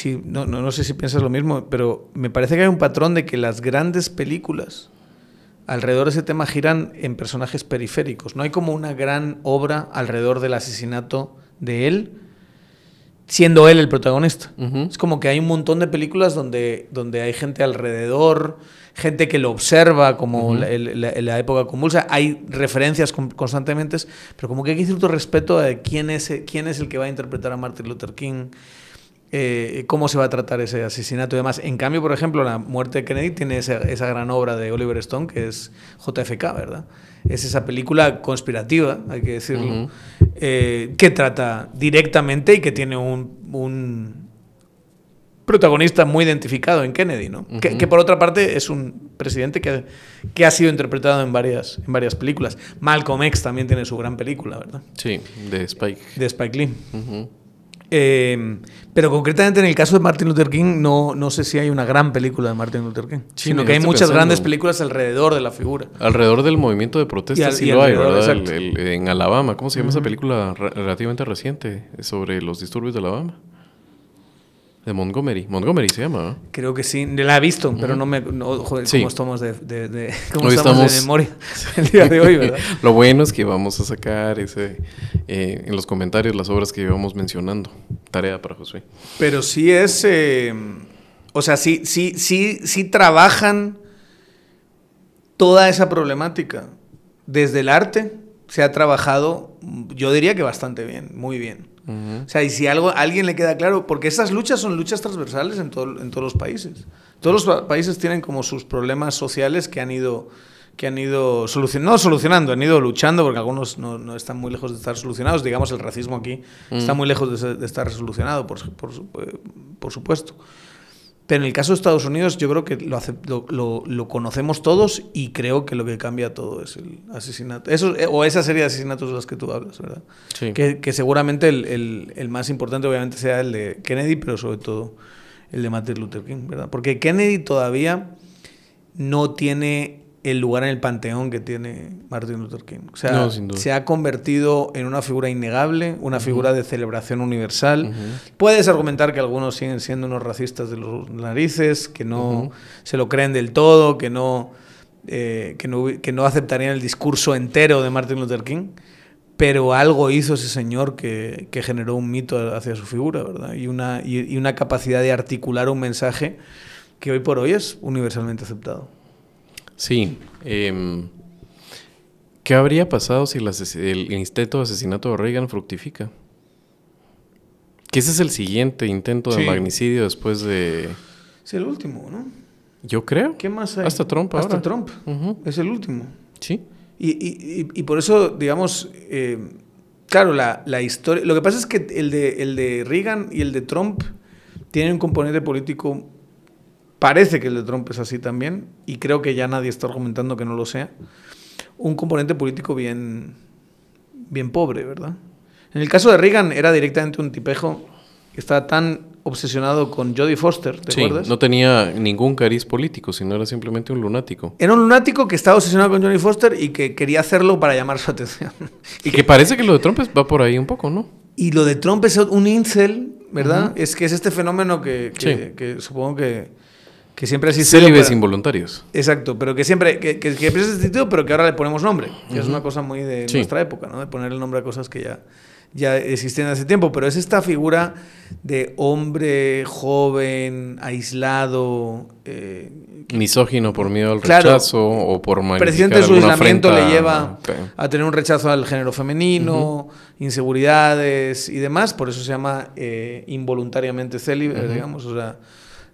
piensas lo mismo, pero me parece que hay un patrón de que las grandes películas alrededor de ese tema giran en personajes periféricos. No hay como una gran obra alrededor del asesinato de él, siendo él el protagonista. Es como que hay un montón de películas donde hay gente alrededor, gente que lo observa, como la época convulsa. Hay referencias constantemente, pero como que hay cierto respeto a quién es el que va a interpretar a Martin Luther King, cómo se va a tratar ese asesinato y demás. En cambio, por ejemplo, la muerte de Kennedy tiene esa gran obra de Oliver Stone, que es JFK, ¿verdad? Es esa película conspirativa, hay que decirlo, que trata directamente y que tiene un protagonista muy identificado en Kennedy, ¿no? Que por otra parte es un presidente que ha sido interpretado en varias películas. Malcolm X también tiene su gran película, ¿verdad? Sí, de Spike Lee. Pero concretamente en el caso de Martin Luther King no sé si hay una gran película de Martin Luther King, sino que hay muchas grandes películas alrededor de la figura. Alrededor del movimiento de protesta sí lo hay, ¿verdad? En Alabama. ¿Cómo se llama esa película relativamente reciente sobre los disturbios de Alabama? De Montgomery. Montgomery se llama, ¿no? Creo que sí. La he visto, pero joder, sí. ¿cómo estamos cómo estamos de memoria el día de hoy, ¿verdad? Lo bueno es que vamos a sacar en los comentarios las obras que íbamos mencionando. Tarea para Josué. Pero sí es... o sea, sí trabajan... toda esa problemática desde el arte se ha trabajado, yo diría que bastante bien, muy bien. O sea, y si a alguien le queda claro, porque esas luchas son luchas transversales en todos los países. Todos los países tienen como sus problemas sociales que han ido solucionando, han ido luchando, porque algunos no están muy lejos de estar solucionados. Digamos, el racismo aquí está muy lejos de estar solucionado, por supuesto. Pero en el caso de Estados Unidos, yo creo que lo conocemos todos, y creo que lo que cambia todo es el asesinato. Esa serie de asesinatos de los que tú hablas, ¿verdad? Sí. Que seguramente el más importante, obviamente, sea el de Kennedy, pero sobre todo el de Martin Luther King, ¿verdad? Porque Kennedy todavía no tiene el lugar en el panteón que tiene Martin Luther King. O sea, no, sin duda. Se ha convertido en una figura innegable, una figura de celebración universal. Puedes argumentar que algunos siguen siendo unos racistas de los narices, que no se lo creen del todo, que no aceptarían el discurso entero de Martin Luther King, pero algo hizo ese señor que generó un mito hacia su figura, ¿verdad? Y una capacidad de articular un mensaje que hoy por hoy es universalmente aceptado. Sí. ¿Qué habría pasado si el intento de asesinato de Reagan fructifica? Que ese es el siguiente intento de magnicidio después de... Es el último, ¿no? Yo creo. ¿Qué más hay? Hasta Trump ahora. Hasta Trump. Es el último. Sí. Y por eso, digamos, claro, la historia... Lo que pasa es que el de Reagan y el de Trump tienen un componente político... Parece que el de Trump es así también, y creo que ya nadie está argumentando que no lo sea. Un componente político bien pobre, ¿verdad? En el caso de Reagan era directamente un tipejo que estaba tan obsesionado con Jodie Foster, ¿te acuerdas? No tenía ningún cariz político, sino era simplemente un lunático. Era un lunático que estaba obsesionado con Jodie Foster y que quería hacerlo para llamar su atención. Y que parece que lo de Trump va por ahí un poco, ¿no? Y lo de Trump es un incel, ¿verdad? Es este fenómeno que supongo que siempre ha existido. Célibes involuntarios. Exacto, pero que siempre que siempre es existido, pero que ahora le ponemos nombre. Que es una cosa muy de nuestra época, ¿no? De poner el nombre a cosas que ya existían hace tiempo. Pero es esta figura de hombre joven, aislado. Misógino por miedo al rechazo o por presidente de su aislamiento le lleva a tener un rechazo al género femenino, inseguridades y demás. Por eso se llama involuntariamente célibe, digamos, o sea...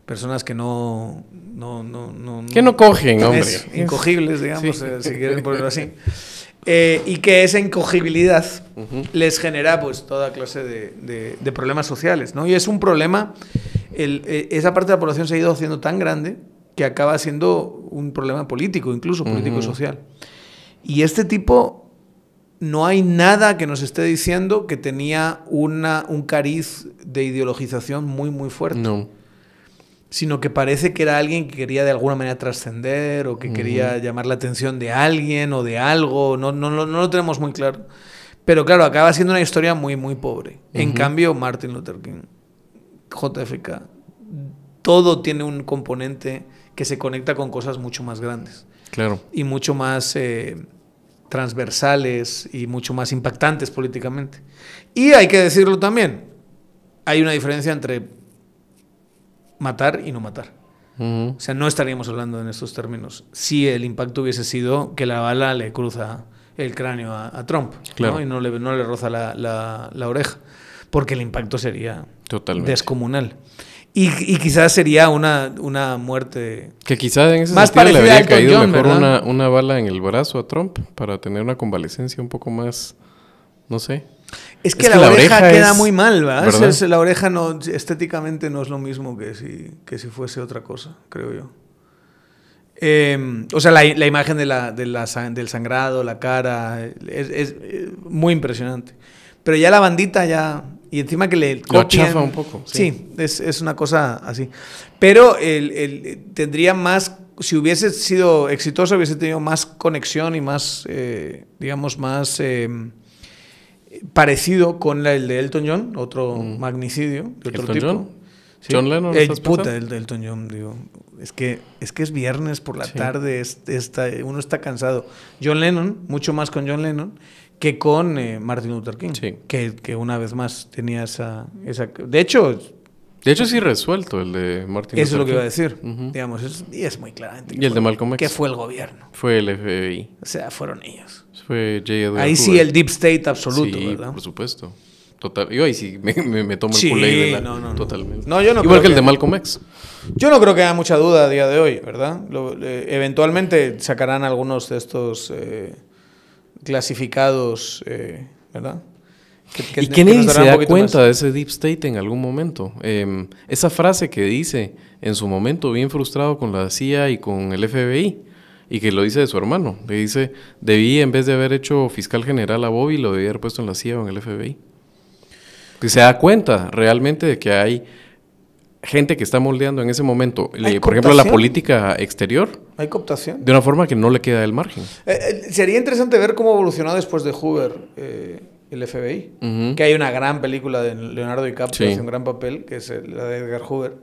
Personas que que no cogen, hombre. Incogibles, digamos, si quieren ponerlo así. Y que esa incogibilidad les genera pues toda clase de problemas sociales, ¿no? Y es un problema, esa parte de la población se ha ido haciendo tan grande que acaba siendo un problema político, incluso político-social. Y este tipo, no hay nada que nos esté diciendo que tenía un cariz de ideologización muy, muy fuerte. No. Sino que parece que era alguien que quería de alguna manera trascender o que quería llamar la atención de alguien o de algo. No lo tenemos muy claro. Pero claro, acaba siendo una historia muy, muy pobre. En cambio, Martin Luther King, JFK, todo tiene un componente que se conecta con cosas mucho más grandes. Claro. Y mucho más transversales y mucho más impactantes políticamente. Y hay que decirlo también, hay una diferencia entre matar y no matar. O sea, no estaríamos hablando en estos términos si el impacto hubiese sido que la bala le cruza el cráneo a Trump, claro, ¿no? Y no le roza la oreja, porque el impacto sería descomunal. Y quizás sería una muerte... Que quizás en ese más sentido le habría caído John, mejor una bala en el brazo a Trump para tener una convalecencia un poco más, no sé. Es que la oreja queda muy mal, ¿verdad? La oreja estéticamente no es lo mismo que si fuese otra cosa, creo yo. O sea, la imagen del sangrado, la cara, es muy impresionante. Pero ya la bandita ya... Y encima que le copien... Lo chafa un poco. Sí, es una cosa así. Pero tendría más... Si hubiese sido exitoso, hubiese tenido más conexión y más, digamos, más... parecido con el de Elton John, otro magnicidio de otro tipo. John? ¿Sí? ¿John Lennon? El de Elton John, digo. Es que es viernes por la tarde, uno está cansado. John Lennon, mucho más con John Lennon que con Martin Luther King, que una vez más tenía esa... De hecho, De hecho, sí resuelto el de Martin Eso es Luther lo que iba a King. decir. Ujú. Digamos, y es muy claramente. Y el de Malcolm X. Que fue el gobierno. Fue el FBI. O sea, fueron ellos. Fue J. Edgar Ahí Hoover. sí el deep state absoluto, Sí, ¿verdad? por supuesto. Total. Yo ahí sí me tomo el Sí, Kool-Aid de la... no. Totalmente. No, yo no Igual creo que el que- de Malcolm X. Yo no creo que haya mucha duda a día de hoy, ¿verdad? Eventualmente sacarán algunos de estos clasificados, ¿verdad? ¿Y que Kennedy nos darán se un da poquito cuenta más. de ese deep state en algún momento? Esa frase que dice en su momento, bien frustrado con la CIA y con el FBI, y que lo dice de su hermano. Le dice, debí, en vez de haber hecho fiscal general a Bobby, lo debí haber puesto en la CIA o en el FBI. Que se da cuenta realmente de que hay gente que está moldeando en ese momento, Hay por ejemplo, la cooptación. política exterior, Hay cooptación. de una forma que no le queda el margen. Sería interesante ver cómo evolucionó después de Hoover el FBI. Ujú. Que hay una gran película de Leonardo DiCaprio, Sí. que hace un gran papel, que es la de Edgar Hoover,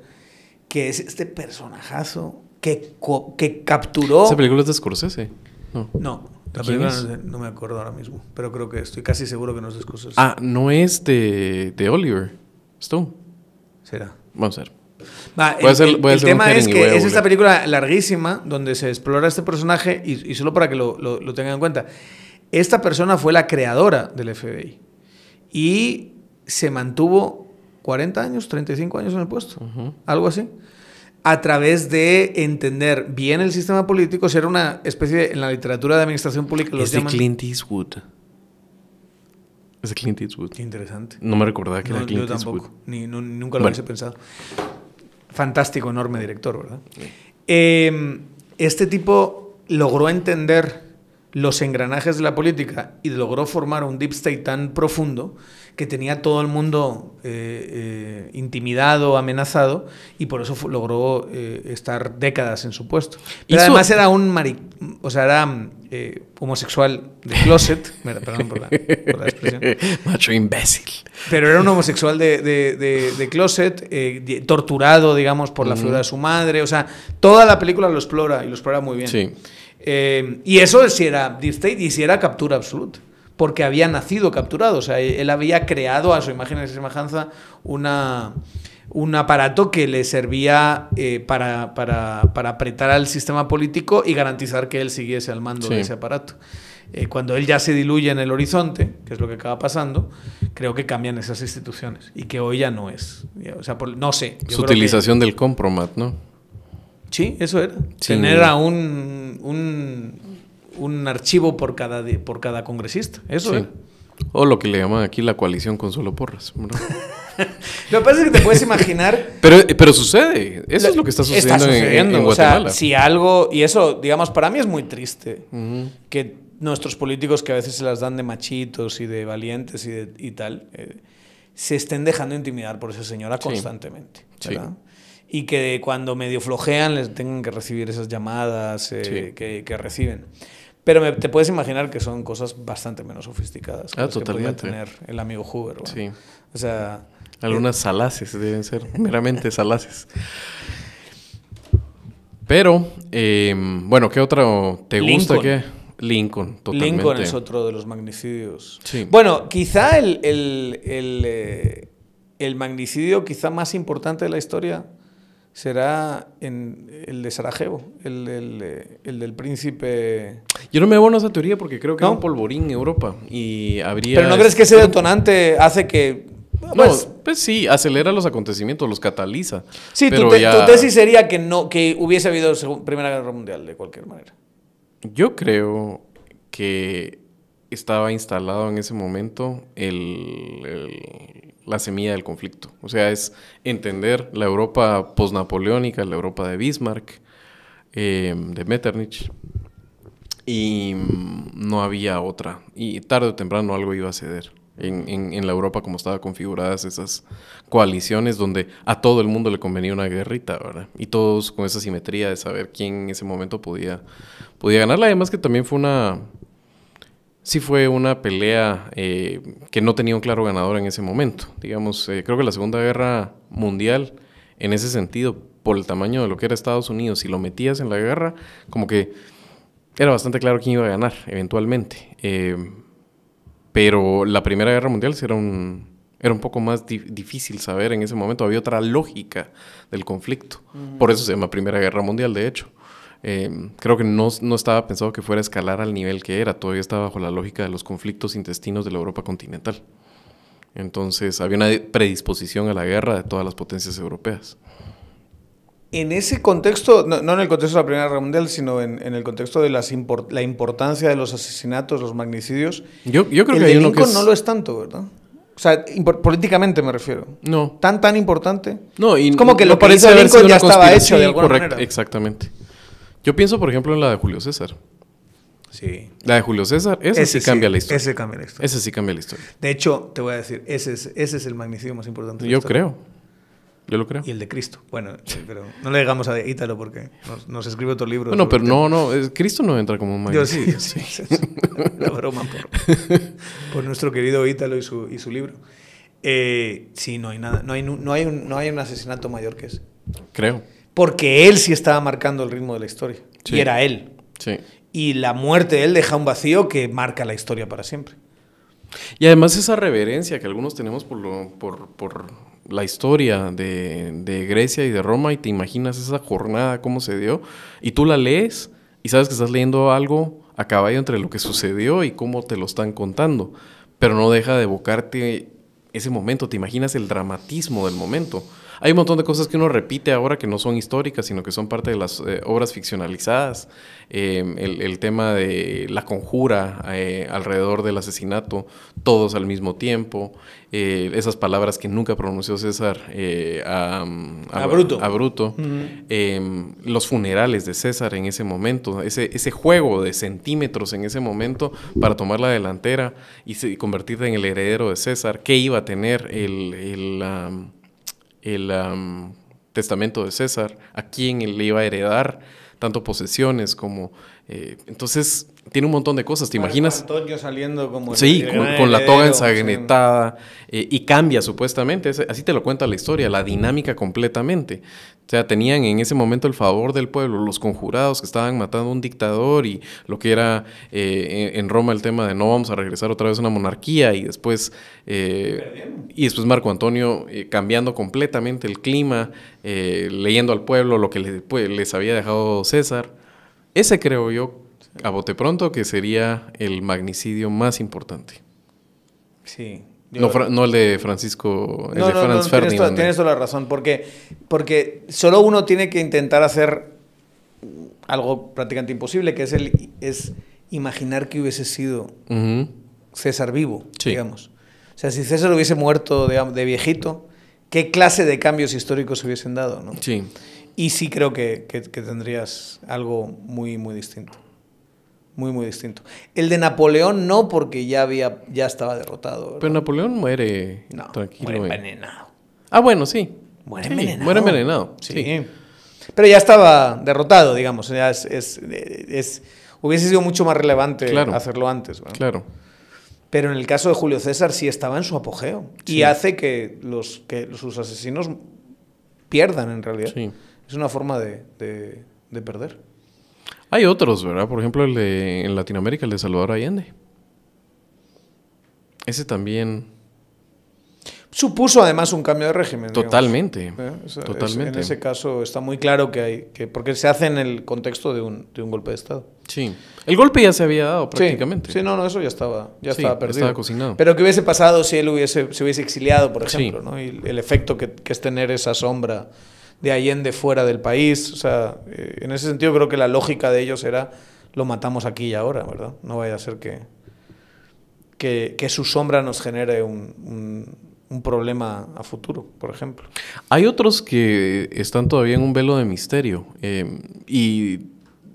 que es este personajazo que capturó... Esa película es de Scorsese. No. No, la ¿Quién película es? no me acuerdo ahora mismo, pero creo que estoy casi seguro que no es de Scorsese. Ah, no es de Oliver Stone. Será. Vamos a ver. Va, Voy a hacer un tema es heading y voy a que es esta googlear. película larguísima donde se explora este personaje y solo para que lo tengan en cuenta. Esta persona fue la creadora del FBI y se mantuvo 40 años, 35 años en el puesto, algo así, a través de entender bien el sistema político. Era una especie de, en la literatura de administración pública los Es de llaman... Clint Eastwood. Es de Clint Eastwood. Qué interesante. No me recordaba que No, era Clint yo tampoco, Eastwood. nunca lo Bueno. hubiese pensado. Fantástico, enorme director, ¿verdad? Sí. Este tipo logró entender los engranajes de la política y logró formar un deep state tan profundo que tenía todo el mundo intimidado, amenazado, y por eso logró estar décadas en su puesto. Pero además era un era homosexual de closet, perdón por la expresión. Macho imbécil. Pero era un homosexual de closet, torturado, digamos, por la figura de su madre. O sea, toda la película lo explora y lo explora muy bien. Sí. Y eso sí era Deep State y sí era captura absoluta. Porque había nacido capturado. O sea, él había creado a su imagen y semejanza un aparato que le servía para apretar al sistema político y garantizar que él siguiese al mando de ese aparato. Cuando él ya se diluye en el horizonte, que es lo que acaba pasando, creo que cambian esas instituciones y que hoy ya no es. O sea, no sé. Su utilización del compromat, ¿no? Sí, eso era. Sí. Tener a un archivo por cada congresista. Eso era. O lo que le llaman aquí la coalición Consuelo Porras. ¿Verdad? Lo que pasa es que te puedes imaginar... Pero sucede. Eso es lo que está sucediendo, en Guatemala. O sea, si algo... Y eso, digamos, para mí es muy triste. Que nuestros políticos, que a veces se las dan de machitos y de valientes y tal, se estén dejando intimidar por esa señora constantemente. ¿verdad? Sí. Y que cuando medio flojean les tengan que recibir esas llamadas que reciben. Pero te puedes imaginar que son cosas bastante menos sofisticadas que las que podía tener el amigo Hoover. ¿verdad? Sí. O sea... Algunas salaces deben ser, meramente salaces. Pero, bueno, ¿qué otro te gusta? ¿Qué? Lincoln, totalmente. Lincoln es otro de los magnicidios. Sí. Bueno, quizá el magnicidio quizá más importante de la historia será el de Sarajevo, el del príncipe... Yo no me abono a esa teoría porque creo que era un polvorín en Europa y habría... ¿Pero no crees que ese detonante hace que...? Pues sí, acelera los acontecimientos, los cataliza. Sí, pero tu tesis sería que hubiese habido Primera Guerra Mundial de cualquier manera. Yo creo que estaba instalado en ese momento la semilla del conflicto. O sea, es entender la Europa posnapoleónica, la Europa de Bismarck, de Metternich, y no había otra. Y tarde o temprano algo iba a ceder en la Europa como estaban configuradas esas coaliciones donde a todo el mundo le convenía una guerrita, ¿verdad? Y todos con esa simetría de saber quién en ese momento podía ganarla. Además que también fue una pelea que no tenía un claro ganador en ese momento. Digamos, creo que la Segunda Guerra Mundial, en ese sentido, por el tamaño de lo que era Estados Unidos, si lo metías en la guerra, como que era bastante claro quién iba a ganar eventualmente. Pero la Primera Guerra Mundial sí era Era un poco más difícil saber en ese momento. Había otra lógica del conflicto. Por eso se llama Primera Guerra Mundial, de hecho. Creo que no estaba pensado que fuera a escalar al nivel que era. Todavía estaba bajo la lógica de los conflictos intestinos de la Europa continental. Entonces había una predisposición a la guerra de todas las potencias europeas. En ese contexto, no en el contexto de la Primera Guerra Mundial, sino en el contexto de la importancia de los asesinatos, los magnicidios, yo creo el que de hay uno Lincoln que es... no lo es tanto, ¿verdad? O sea, políticamente me refiero. No. Tan importante. No, y es como que no lo que parece hizo haber Lincoln sido ya una estaba conspiración. hecho de alguna Correcto, manera. exactamente. Yo pienso, por ejemplo, en la de Julio César. Sí. La de Julio César, esa sí cambia la historia. Ese cambia la historia. Ese sí cambia la historia. De hecho, te voy a decir, ese es el magnicidio más importante de la Yo historia. creo. Yo lo creo. Y el de Cristo. Bueno, sí, pero no le digamos a Ítalo porque nos escribe otro libro. Bueno, pero no, Cristo no entra como un magnicidio. Yo sí. La broma por nuestro querido Ítalo y su libro. Sí, no hay nada. No hay un asesinato mayor que ese. Creo. Porque él sí estaba marcando el ritmo de la historia. Sí. Y era él. Sí. Y la muerte de él deja un vacío que marca la historia para siempre. Y además esa reverencia que algunos tenemos por la historia de Grecia y de Roma, y te imaginas esa jornada, cómo se dio, y tú la lees y sabes que estás leyendo algo a caballo entre lo que sucedió y cómo te lo están contando, pero no deja de evocarte ese momento, te imaginas el dramatismo del momento. Hay un montón de cosas que uno repite ahora que no son históricas, sino que son parte de las obras ficcionalizadas. El tema de la conjura alrededor del asesinato, todos al mismo tiempo. Esas palabras que nunca pronunció César a Bruto. Uh-huh. Los funerales de César en ese momento. Ese juego de centímetros en ese momento para tomar la delantera y convertirte en el heredero de César. ¿Qué iba a tener el testamento de César? ¿A quién le iba a heredar tanto posesiones como... entonces tiene un montón de cosas, ¿te imaginas? Antonio saliendo como... Sí, con la toga ensangrentada, y cambia supuestamente, así te lo cuenta la historia, la dinámica completamente. O sea, tenían en ese momento el favor del pueblo, los conjurados que estaban matando a un dictador, y lo que era en Roma el tema de no vamos a regresar otra vez a una monarquía, y después Marco Antonio cambiando completamente el clima, leyendo al pueblo lo que les había dejado César. Ese creo yo, a bote pronto, que sería el magnicidio más importante. Sí. No el de Francisco, el de Franz Ferdinand. Tienes toda la razón, porque solo uno tiene que intentar hacer algo prácticamente imposible, que es imaginar que hubiese sido uh-huh. César vivo, sí. Digamos. O sea, si César hubiese muerto de viejito, ¿qué clase de cambios históricos se hubiesen dado, ¿no? Sí. Y sí creo que tendrías algo muy, muy distinto. Muy, muy distinto. El de Napoleón no, porque ya estaba derrotado, ¿verdad? Pero Napoleón muere tranquilo. Muere envenenado. Ah, bueno, sí. Muere envenenado. Muere envenenado, sí. Pero ya estaba derrotado, digamos. Ya hubiese sido mucho más relevante hacerlo antes, ¿verdad? Claro. Pero en el caso de Julio César sí estaba en su apogeo. Sí. Y hace que sus asesinos pierdan, en realidad. Sí. Es una forma de perder. Hay otros, ¿verdad? Por ejemplo, en Latinoamérica, el de Salvador Allende. Ese también... Supuso además un cambio de régimen. Totalmente. Totalmente. En ese caso está muy claro porque se hace en el contexto de un golpe de Estado. Sí. El golpe ya se había dado prácticamente. Sí, no, eso ya estaba perdido. Estaba cocinado. Pero ¿qué hubiese pasado si él se hubiese exiliado, por ejemplo? Sí. ¿No? Y el efecto que es tener esa sombra de Allende fuera del país. O sea, en ese sentido creo que la lógica de ellos era lo matamos aquí y ahora, ¿verdad? No vaya a ser que su sombra nos genere un problema a futuro, por ejemplo. Hay otros que están todavía en un velo de misterio, y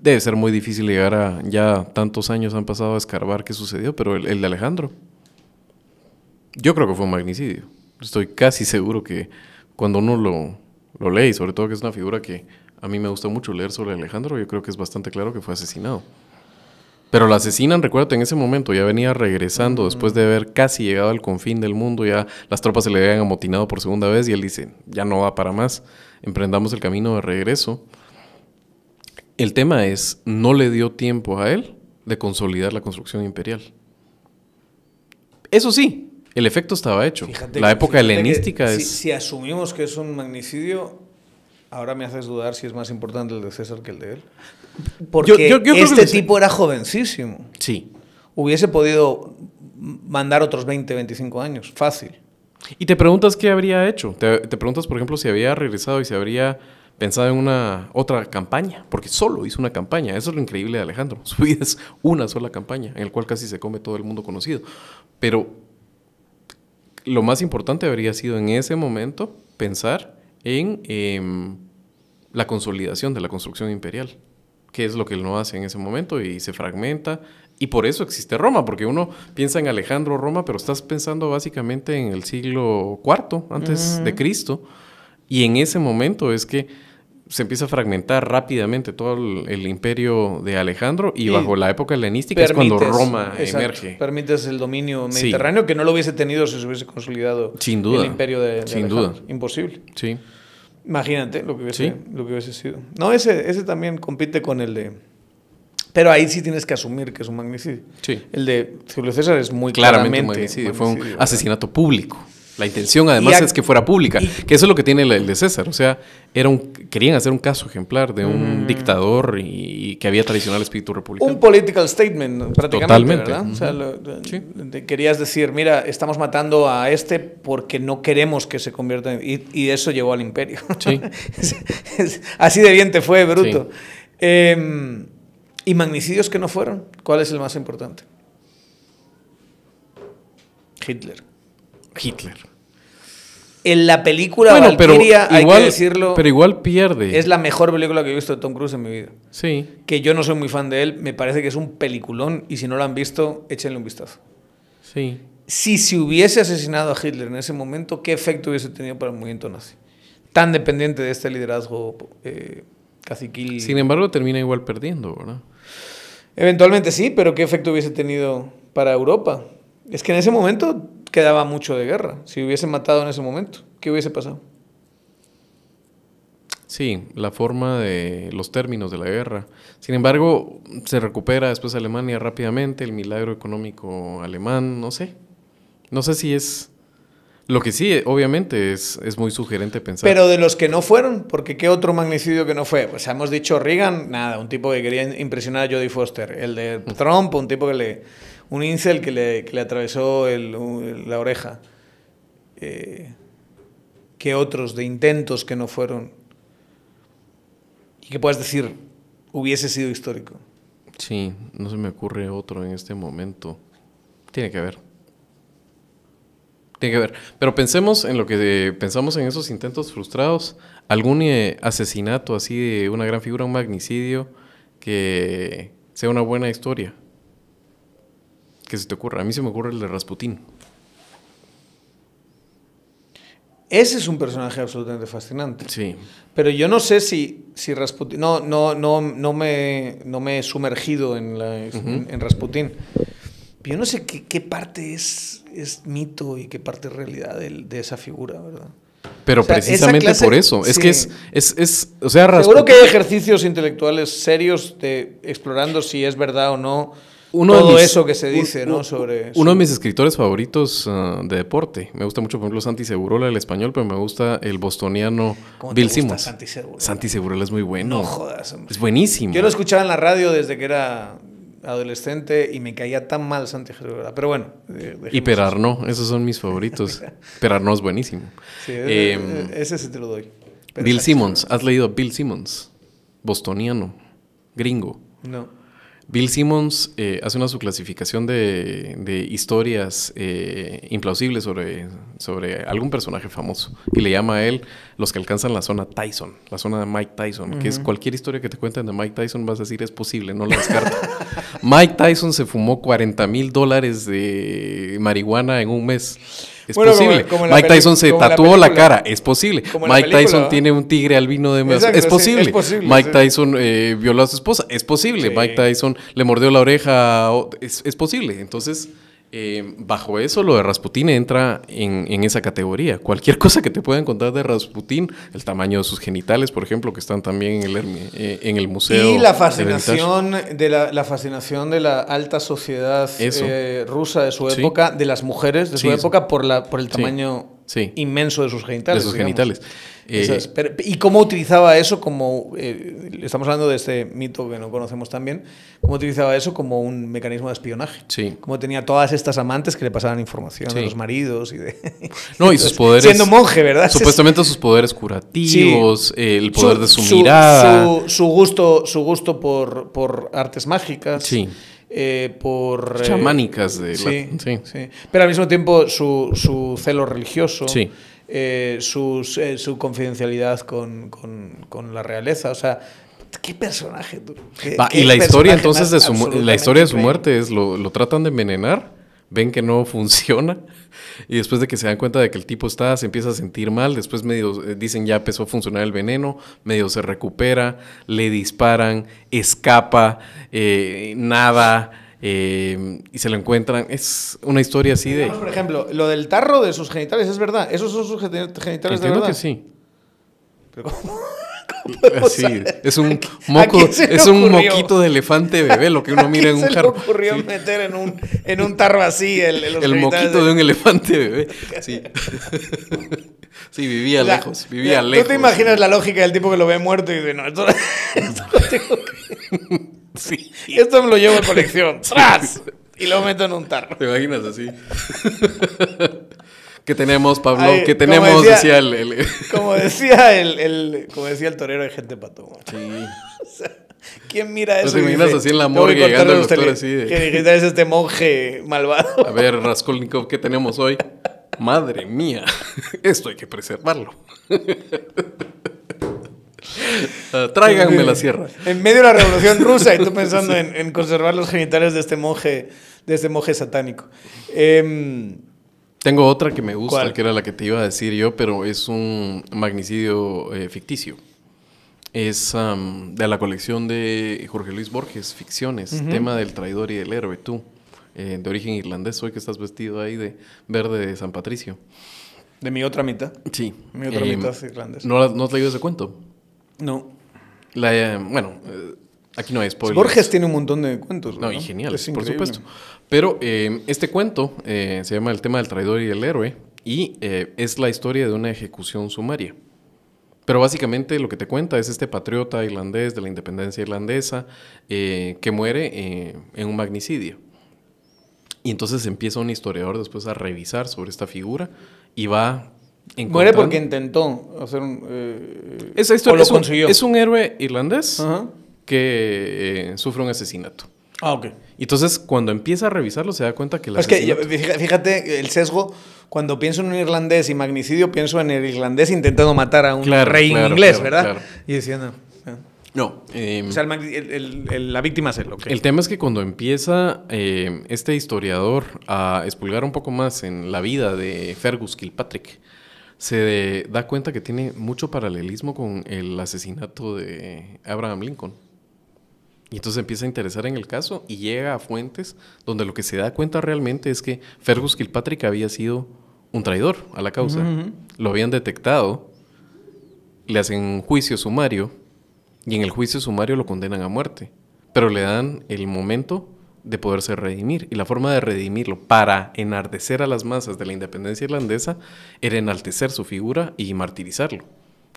debe ser muy difícil llegar a... Ya tantos años han pasado a escarbar qué sucedió, pero el de Alejandro, yo creo que fue un magnicidio. Estoy casi seguro que cuando uno lo lee, y sobre todo que es una figura que a mí me gusta mucho leer sobre Alejandro, yo creo que es bastante claro que fue asesinado. Pero lo asesinan, recuérdate, en ese momento ya venía regresando después de haber casi llegado al confín del mundo, ya las tropas se le habían amotinado por segunda vez y él dice, ya no va para más, emprendamos el camino de regreso. El tema es, no le dio tiempo a él de consolidar la construcción imperial. Eso sí, El efecto estaba hecho. La época helenística es... Si asumimos que es un magnicidio, ahora me haces dudar si es más importante el de César que el de él. Porque yo este tipo era jovencísimo. Sí. Hubiese podido mandar otros 20, 25 años. Fácil. Y te preguntas qué habría hecho. Te preguntas, por ejemplo, si había regresado y si habría pensado en una otra campaña. Porque solo hizo una campaña. Eso es lo increíble de Alejandro. Su vida es una sola campaña, en la cual casi se come todo el mundo conocido. Pero lo más importante habría sido en ese momento pensar en la consolidación de la construcción imperial, que es lo que él no hace en ese momento y se fragmenta. Y por eso existe Roma, porque uno piensa en Alejandro Roma, pero estás pensando básicamente en el siglo IV antes de Cristo. Y en ese momento es que se empieza a fragmentar rápidamente todo el imperio de Alejandro y bajo la época helenística es cuando Roma emerge. Permites el dominio mediterráneo que no lo hubiese tenido si se hubiese consolidado sin duda, el imperio de Alejandro. Imposible. Sí. Imagínate lo que hubiese sido. No, ese también compite con el de... Pero ahí sí tienes que asumir que es un magnicidio. Sí. El de Julio César es muy claramente un magnicidio. Fue un asesinato público. La intención además es que fuera pública, que eso es lo que tiene el de César. O sea, querían hacer un caso ejemplar de un dictador y que había tradicional espíritu republicano. Un political statement prácticamente, totalmente, ¿verdad? O sea, querías decir, mira, estamos matando a este porque no queremos que se convierta en... Y eso llevó al imperio. Sí. Así de bien te fue, bruto. Sí. ¿Y magnicidios que no fueron? ¿Cuál es el más importante? Hitler. En la película Valkyria, hay que decirlo... Pero igual pierde. Es la mejor película que he visto de Tom Cruise en mi vida. Sí. Que yo no soy muy fan de él, me parece que es un peliculón y si no lo han visto, échenle un vistazo. Sí. Si se hubiese asesinado a Hitler en ese momento, ¿qué efecto hubiese tenido para el movimiento nazi? Tan dependiente de este liderazgo caciquil. Sin embargo, termina igual perdiendo, ¿verdad? Eventualmente sí, pero ¿qué efecto hubiese tenido para Europa? Es que en ese momento quedaba mucho de guerra. Si hubiesen matado en ese momento, ¿qué hubiese pasado? Sí, la forma de los términos de la guerra. Sin embargo, se recupera después Alemania rápidamente, el milagro económico alemán, no sé. No sé si es... Lo que sí, obviamente, es muy sugerente pensar. Pero de los que no fueron, porque ¿qué otro magnicidio que no fue? Pues hemos dicho Reagan, nada, un tipo que quería impresionar a Jodie Foster. El de Trump, un tipo un incel que le atravesó la oreja. ¿Qué otros de intentos que no fueron? Y que puedas decir, hubiese sido histórico. Sí, no se me ocurre otro en este momento. Tiene que haber. Pero pensemos en lo que pensamos en esos intentos frustrados. Algún asesinato así de una gran figura, un magnicidio, que sea una buena historia. ¿Qué se te ocurre? A mí se me ocurre el de Rasputín. Ese es un personaje absolutamente fascinante. Sí. Pero yo no sé si Rasputín... No me he sumergido en Rasputín. Yo no sé qué parte es mito y qué parte es realidad de esa figura, ¿verdad? Pero precisamente por eso. Sí. O sea, Rasputín... Seguro que hay ejercicios intelectuales serios explorando si es verdad o no eso que se dice, ¿no? Sobre uno de mis escritores favoritos de deporte. Me gusta mucho, por ejemplo, Santi Segurola, el español, pero me gusta el bostoniano Bill Simmons. Santi Segurola es muy bueno. No jodas, hombre. Es buenísimo. Yo lo escuchaba en la radio desde que era adolescente y me caía tan mal Santi Segurola. Pero bueno. Y Perarnó, esos son mis favoritos. Perarnó es buenísimo. Sí, ese sí te lo doy. Bill Simmons. ¿Has leído a Bill Simmons? Bostoniano. Gringo. No. Bill Simmons hace una subclasificación de historias implausibles sobre algún personaje famoso y le llama a él los que alcanzan la zona Tyson, la zona de Mike Tyson, que es cualquier historia que te cuenten de Mike Tyson vas a decir es posible, no la descarto. Mike Tyson se fumó $40,000 de marihuana en un mes. Es posible. Como Mike Tyson se tatuó la cara. Es posible. Mike Tyson tiene un tigre albino de medio. Es posible. Sí, es posible. Mike Tyson violó a su esposa. Es posible. Sí. Mike Tyson le mordió la oreja. Es posible. Entonces, Bajo eso, lo de Rasputín entra en esa categoría. Cualquier cosa que te puedan contar de Rasputín, el tamaño de sus genitales, por ejemplo, que están también en el museo. Y la fascinación la fascinación de la alta sociedad rusa de su época, de las mujeres de su época, por el tamaño inmenso de sus genitales. De sus genitales. Y cómo utilizaba eso como... estamos hablando de este mito que no conocemos tan bien. Cómo utilizaba eso como un mecanismo de espionaje. Sí. Cómo tenía todas estas amantes que le pasaban información de los maridos. No, y sus poderes... Siendo monje, ¿verdad? Supuestamente sus poderes curativos, el poder de su mirada. Su gusto por artes mágicas. Sí. Por... chamánicas. Sí. Pero al mismo tiempo su celo religioso. Sí. Su confidencialidad con la realeza, o sea, qué personaje. Y la historia entonces de su muerte es lo tratan de envenenar, ven que no funciona y después de que se dan cuenta de que el tipo se empieza a sentir mal, después medio dicen ya empezó a funcionar el veneno, medio se recupera, le disparan, escapa, nada. Y se lo encuentran. Es una historia así de... Por ejemplo, lo del tarro de sus genitales, es verdad. ¿Esos son sus genitales de verdad? Entiendo que sí. Pero ¿cómo sí, es un moco, es un moquito de elefante bebé lo que uno mira en un carro. ¿A quién se le ocurrió meter en un tarro así el moquito de un elefante bebé? Sí. Sí, vivía lejos. ¿Tú te imaginas la lógica del tipo que lo ve muerto y dice, no, esto lo tengo que... Sí. Y esto me lo llevo en colección. ¡Tras! Y lo meto en un tarro. ¿Te imaginas así? ¿Qué tenemos, Pablo? ¿Qué tenemos? Decía como decía el torero, hay gente para todo. Sí. O sea, ¿quién mira eso? ¿Te imaginas así en la morgue llegando el doctor así de... ¿Qué es este monje malvado? A ver, Raskolnikov, ¿qué tenemos hoy? Madre mía, esto hay que preservarlo. Tráiganme la sierra. En medio de la Revolución Rusa y tú pensando en conservar los genitales de este monje satánico. Tengo otra que me gusta, ¿Cuál? que era la que te iba a decir yo, pero es un magnicidio ficticio. Es de la colección de Jorge Luis Borges, Ficciones, tema del traidor y del héroe, tú, de origen irlandés, hoy que estás vestido ahí de verde de San Patricio. De mi otra mitad. Sí. Mi otra mitad es irlandesa. ¿No has leído ese cuento? No. Aquí no hay spoilers. Borges tiene un montón de cuentos, ¿no? Y geniales, por supuesto. Pero este cuento se llama El tema del traidor y el héroe y es la historia de una ejecución sumaria. Pero básicamente lo que te cuenta es este patriota irlandés de la independencia irlandesa que muere en un magnicidio. Y entonces empieza un historiador después a revisar sobre esta figura y va... Muere porque intentó hacer esa historia o lo consiguió. Es un héroe irlandés que sufre un asesinato. Ah, ok. Y entonces, cuando empieza a revisarlo, se da cuenta que... Es que, fíjate, el sesgo, cuando pienso en un irlandés y magnicidio, pienso en el irlandés intentando matar a un rey inglés, ¿verdad? Claro. Y diciendo... No. O sea, la víctima es él. Okay. El tema es que cuando empieza este historiador a expulgar un poco más en la vida de Fergus Kilpatrick, se da cuenta que tiene mucho paralelismo con el asesinato de Abraham Lincoln. Y entonces empieza a interesar en el caso y llega a fuentes donde lo que se da cuenta realmente es que Fergus Kilpatrick había sido un traidor a la causa. Lo habían detectado, le hacen un juicio sumario y en el juicio sumario lo condenan a muerte. Pero le dan el momento de poderse redimir. Y la forma de redimirlo para enardecer a las masas de la independencia irlandesa era enaltecer su figura y martirizarlo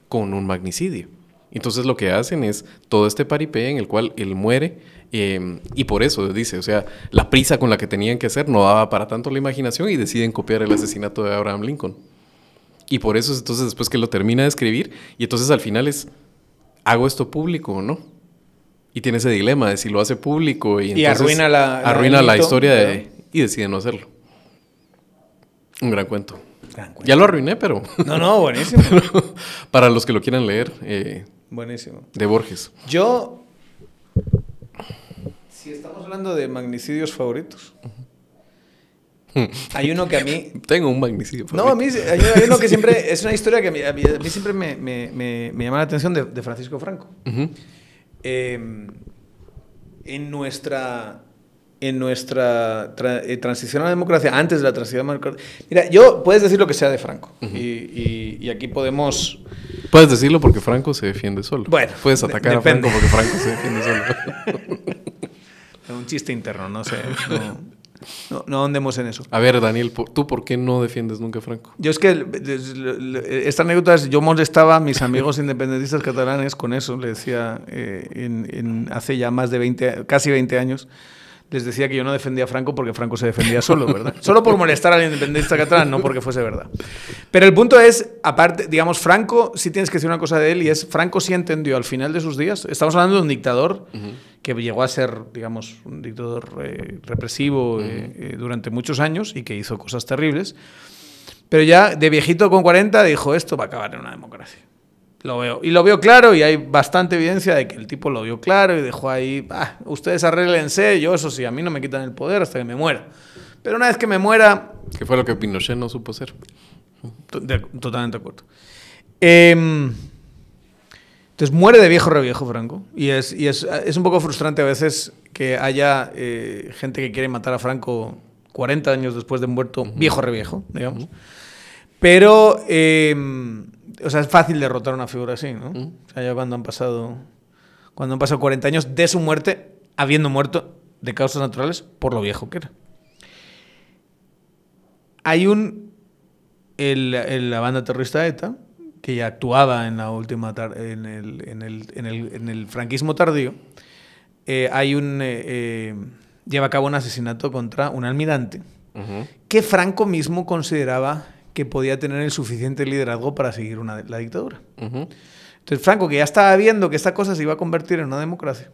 con un magnicidio. Entonces lo que hacen es todo este paripé en el cual él muere y por eso dice, o sea, la prisa con la que tenían que hacer no daba para tanto la imaginación y deciden copiar el asesinato de Abraham Lincoln. Y por eso entonces después que lo termina de escribir y entonces al final es, ¿hago esto público o no? Y tiene ese dilema de si lo hace público y arruina la historia y decide no hacerlo. Un gran cuento. Ya lo arruiné, pero... No, buenísimo. Para los que lo quieran leer... buenísimo. De Borges. Yo... Si estamos hablando de magnicidios favoritos... Hay uno que a mí... Tengo un magnicidio favorito. No, a mí hay uno que siempre... Es una historia que a mí siempre me llama la atención de Francisco Franco. En nuestra en nuestra transición a la democracia, antes de la transición a la democracia. Mira, puedes decir lo que sea de Franco. Y aquí podemos... Puedes decirlo porque Franco se defiende solo. Bueno, puedes atacar a Franco porque Franco se defiende solo. Un chiste interno, no sé. No ahondemos en eso. A ver, Daniel, ¿tú por qué no defiendes nunca a Franco? Yo es que esta anécdota yo molestaba a mis amigos independentistas catalanes con eso. Le decía, hace ya más de casi 20 años, les decía que yo no defendía a Franco porque Franco se defendía solo, ¿verdad? Solo por molestar al independentista catalán, no porque fuese verdad. Pero el punto es, aparte, digamos, Franco, sí tienes que decir una cosa de él, y es, Franco sí entendió al final de sus días, estamos hablando de un dictador que llegó a ser, digamos, un dictador represivo durante muchos años y que hizo cosas terribles, pero ya de viejito con 40 dijo, esto va a acabar en una democracia. Lo veo. Y lo veo claro, y hay bastante evidencia de que el tipo lo vio claro y dejó ahí, ustedes arréglense, yo eso sí, a mí no me quitan el poder hasta que me muera. Pero una vez que me muera... Que fue lo que Pinochet no supo hacer. Totalmente de acuerdo. Entonces muere de viejo reviejo Franco. Y es un poco frustrante a veces que haya gente que quiere matar a Franco 40 años después de muerto, viejo reviejo, digamos. Pero... o sea, es fácil derrotar a una figura así, ¿no? O sea, ya cuando han pasado 40 años de su muerte, habiendo muerto de causas naturales por lo viejo que era. Hay la banda terrorista ETA, que ya actuaba en la última en el franquismo tardío, lleva a cabo un asesinato contra un almirante que Franco mismo consideraba que podía tener el suficiente liderazgo para seguir la dictadura. Entonces Franco, que ya estaba viendo que esta cosa se iba a convertir en una democracia,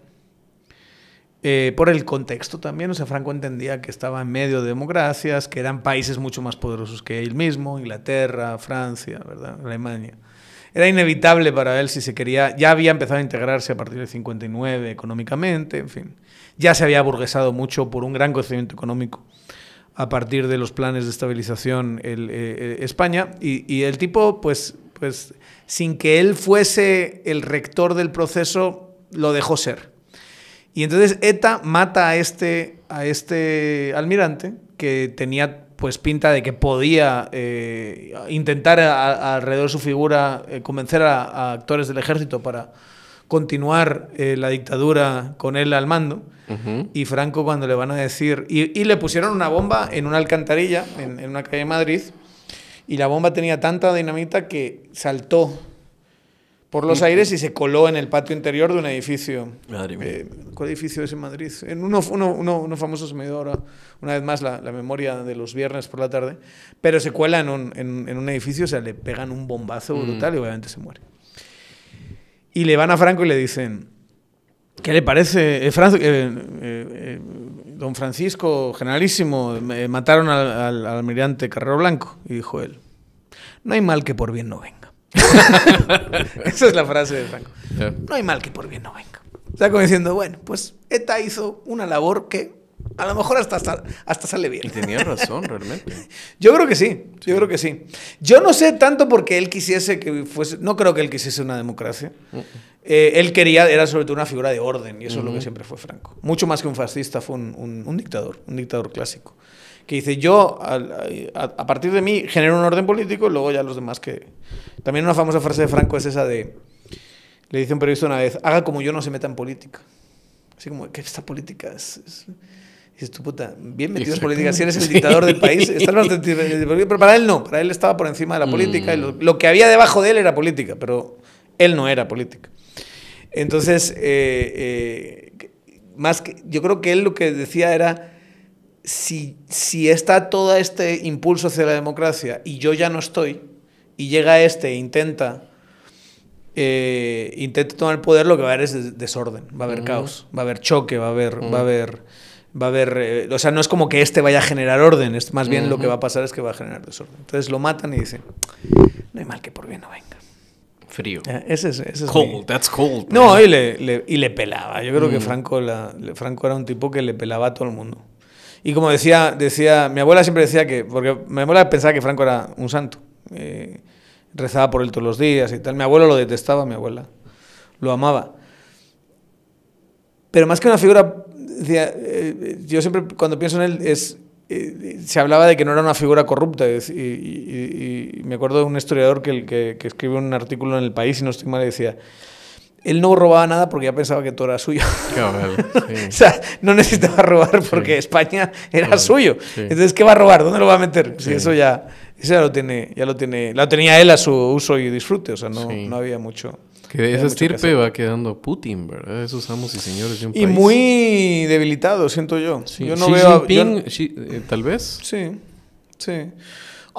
por el contexto también, o sea, Franco entendía que estaba en medio de democracias, que eran países mucho más poderosos que él mismo, Inglaterra, Francia, ¿verdad? Alemania. Era inevitable para él si se quería, ya había empezado a integrarse a partir del 59 económicamente, en fin. Ya se había aburguesado mucho por un gran crecimiento económico a partir de los planes de estabilización España, y el tipo, pues, sin que él fuese el rector del proceso, lo dejó ser. Y entonces ETA mata a este almirante, que tenía pues pinta de que podía intentar alrededor de su figura convencer a actores del ejército para continuar la dictadura con él al mando. Y Franco, cuando le van a decir... Y le pusieron una bomba en una alcantarilla, en una calle de Madrid, y la bomba tenía tanta dinamita que saltó por los aires y se coló en el patio interior de un edificio. Madre mía. ¿Cuál edificio es en Madrid? En uno famoso, se me dio ahora una vez más la memoria de los viernes por la tarde, pero se cuela en un edificio, o sea, le pegan un bombazo brutal y obviamente se muere. Y le van a Franco y le dicen, ¿qué le parece? Don Francisco, generalísimo, mataron al almirante Carrero Blanco. Y dijo él, no hay mal que por bien no venga. Esa es la frase de Franco. Yeah. No hay mal que por bien no venga. O sea, como diciendo, bueno, pues ETA hizo una labor que a lo mejor hasta sale bien. Y tenía razón, realmente. Yo creo que sí, creo que sí. Yo no sé tanto porque él quisiese que fuese... No creo que él quisiese una democracia. Él era sobre todo una figura de orden, y eso es lo que siempre fue Franco. Mucho más que un fascista, fue un dictador clásico. Que dice, yo, a partir de mí, genero un orden político, y luego ya los demás que... También una famosa frase de Franco es esa de... Le dice un periodista una vez, haga como yo, no se meta en política. Así como, que esta política es... Dices, tu puta, bien metido en política, si eres el dictador del país, estás bastante... Pero para él no, para él estaba por encima de la política, y lo que había debajo de él era política, pero él no era política. Entonces, yo creo que él lo que decía era, si está todo este impulso hacia la democracia y yo ya no estoy, y llega e intenta tomar el poder, lo que va a haber es desorden, va a haber caos, va a haber choque, va a haber, o sea, no es como que vaya a generar orden, es más bien lo que va a pasar es que va a generar desorden. Entonces lo matan y dicen, no hay mal que por bien no venga. Frío. Ese es cold, that's cold. No, y le pelaba. Yo creo que Franco era un tipo que le pelaba a todo el mundo. Y como decía, mi abuela siempre decía que, porque mi abuela pensaba que Franco era un santo, rezaba por él todos los días y tal. Mi abuelo lo detestaba, mi abuela lo amaba. Pero más que una figura, decía, yo siempre cuando pienso en él se hablaba de que no era una figura corrupta y me acuerdo de un historiador que escribió un artículo en El País, y no estoy mal, y decía, él no robaba nada porque ya pensaba que todo era suyo. Cabal, sí. O sea, no necesitaba robar porque España era Cabal, suyo. sí. Entonces, ¿qué va a robar? ¿Dónde lo va a meter? Sí. Sí, eso ya lo tenía él a su uso y disfrute. O sea, no había mucho. Que de esa estirpe va quedando Putin, ¿verdad? Esos amos y señores de un y país. muy debilitado, siento yo. Sí. Yo no Xi veo... Jinping, tal vez. Sí.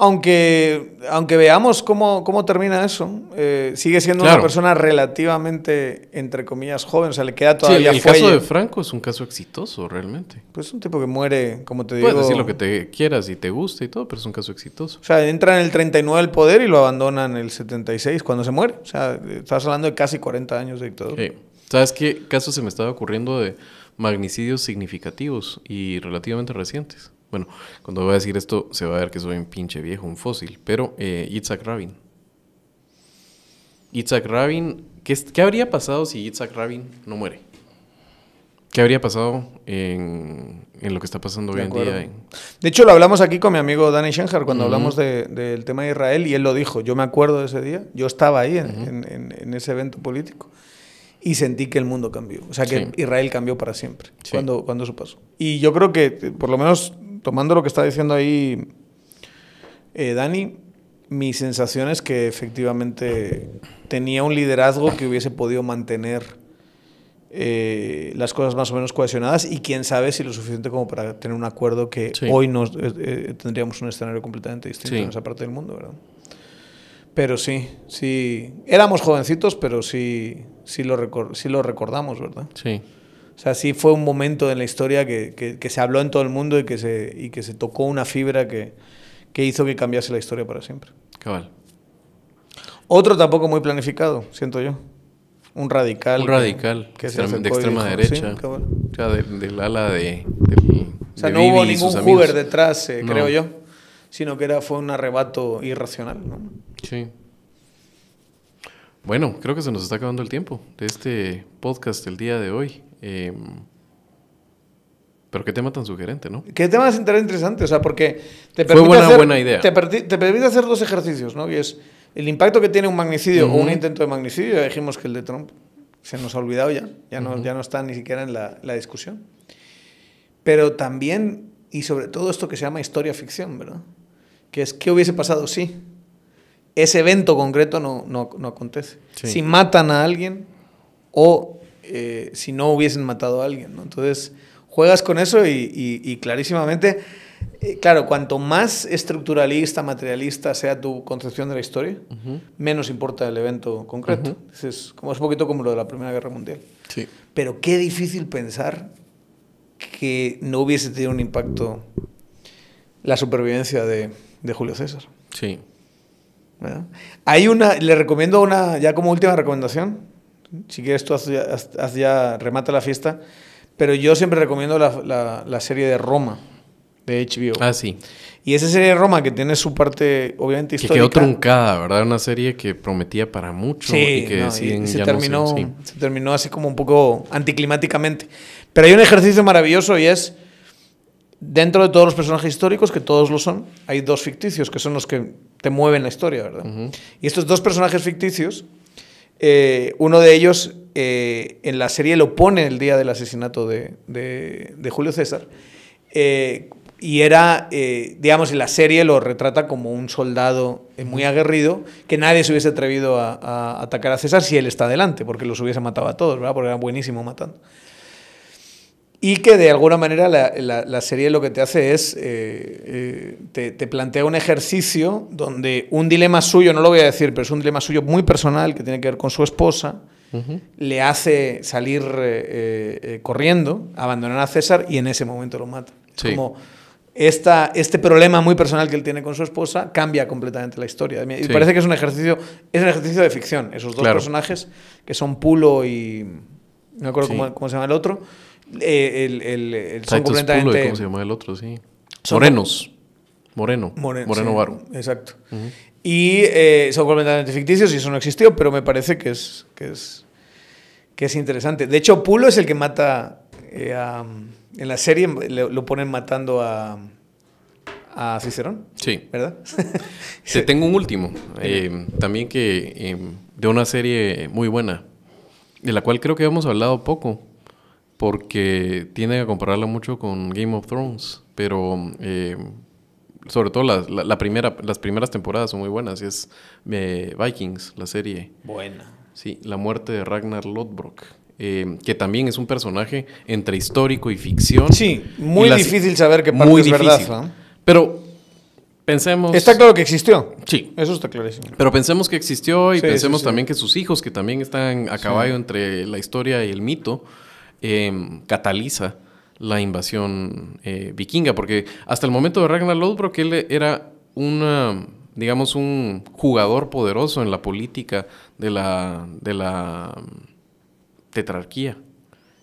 Aunque veamos cómo termina eso, sigue siendo una persona relativamente, entre comillas, joven. O sea, le queda todavía el caso de Franco es un caso exitoso, realmente. Pues es un tipo que muere, como te digo... Puedes decir lo que te quieras y te guste y todo, pero es un caso exitoso. O sea, entra en el 39 al poder y lo abandona en el 76, cuando se muere. O sea, estás hablando de casi 40 años de dictadura. Sí. ¿Sabes qué caso se me estaba ocurriendo de magnicidios significativos y relativamente recientes? Bueno, cuando voy a decir esto se va a ver que soy un pinche viejo, un fósil, pero Yitzhak Rabin. Yitzhak Rabin, ¿qué habría pasado si Yitzhak Rabin no muere? ¿Qué habría pasado en lo que está pasando hoy en día? De hecho, lo hablamos aquí con mi amigo Danny Schenjar cuando hablamos del tema de Israel, y él lo dijo. Yo me acuerdo de ese día, yo estaba ahí en ese evento político y sentí que el mundo cambió. O sea, que Israel cambió para siempre cuando eso pasó. Y yo creo que, por lo menos tomando lo que está diciendo ahí Dani, mi sensación es que efectivamente tenía un liderazgo que hubiese podido mantener las cosas más o menos cohesionadas, y quién sabe si lo suficiente como para tener un acuerdo que hoy tendríamos un escenario completamente distinto en esa parte del mundo, ¿verdad? Pero sí, éramos jovencitos, pero sí lo recordamos, ¿verdad? Sí. O sea, sí fue un momento en la historia que se habló en todo el mundo y que se tocó una fibra que hizo que cambiase la historia para siempre. Cabal. Otro tampoco muy planificado, siento yo. Un radical. Que de extrema derecha. Sí, cabal. O sea, del ala de o sea, no hubo ningún Hoover detrás, creo yo, sino que fue un arrebato irracional, ¿no? Sí. Bueno, creo que se nos está acabando el tiempo de este podcast el día de hoy. Pero qué tema tan sugerente, ¿no? Qué tema es interesante, o sea, porque te permite buena idea. Te permite hacer dos ejercicios, ¿no? Y es el impacto que tiene un magnicidio o un intento de magnicidio. Ya dijimos que el de Trump se nos ha olvidado ya no está ni siquiera en la discusión. Pero también, y sobre todo, esto que se llama historia ficción, ¿verdad? Que es, ¿qué hubiese pasado si ese evento concreto no acontece? Sí. Si matan a alguien o si no hubiesen matado a alguien, ¿no? Entonces, juegas con eso y clarísimamente, claro, cuanto más estructuralista, materialista sea tu concepción de la historia, menos importa el evento concreto. Es un poquito como lo de la Primera Guerra Mundial. Sí. Pero qué difícil pensar que no hubiese tenido un impacto la supervivencia de Julio César. Sí. ¿Verdad? Le recomiendo ya como última recomendación, si quieres tú haz ya, remata la fiesta, pero yo siempre recomiendo la serie de Roma, de HBO. Ah, sí. Y esa serie de Roma, que tiene su parte obviamente histórica. Que quedó truncada, ¿verdad? Una serie que prometía para mucho y que deciden se ya terminó, no sé, se terminó así como un poco anticlimáticamente. Pero hay un ejercicio maravilloso y es, dentro de todos los personajes históricos, que todos lo son, hay dos ficticios que son los que te mueven la historia, ¿verdad? Y estos dos personajes ficticios, uno de ellos en la serie lo pone el día del asesinato de Julio César, y era, digamos, en la serie lo retrata como un soldado muy aguerrido, que nadie se hubiese atrevido a atacar a César si él está delante, porque los hubiese matado a todos, ¿verdad? Porque era buenísimo matando. Y que de alguna manera la serie lo que te hace es, te plantea un ejercicio donde un dilema suyo, no lo voy a decir, pero es un dilema suyo muy personal que tiene que ver con su esposa, le hace salir corriendo, abandonar a César y en ese momento lo mata. Sí. Es como este problema muy personal que él tiene con su esposa cambia completamente la historia. Me parece que es un ejercicio de ficción, esos dos personajes que son Pulo y... no me acuerdo cómo se llama el otro. Son completamente... ¿Cómo se llama el otro? Sí. Moreno Varo. Exacto. Y son completamente ficticios y eso no existió, pero me parece que es que es interesante. De hecho, Pulo es el que mata, en la serie lo ponen matando a Cicerón. Sí. ¿Verdad? Te tengo un último, también que de una serie muy buena, de la cual creo que hemos hablado poco, porque tiene que compararla mucho con Game of Thrones, pero sobre todo las primeras temporadas son muy buenas, y es Vikings, la serie. Buena. Sí, la muerte de Ragnar Lodbrok, que también es un personaje entre histórico y ficción. Sí, muy difícil saber qué parte muy es difícil. verdad, ¿no? Pero pensemos... Está claro que existió. Sí. Eso está clarísimo. Pero pensemos que existió y Sí, pensemos sí. también que sus hijos, que también están a caballo entre la historia y el mito, cataliza la invasión vikinga. Porque hasta el momento de Ragnar Lodbrok, él era digamos, un jugador poderoso en la política de la tetrarquía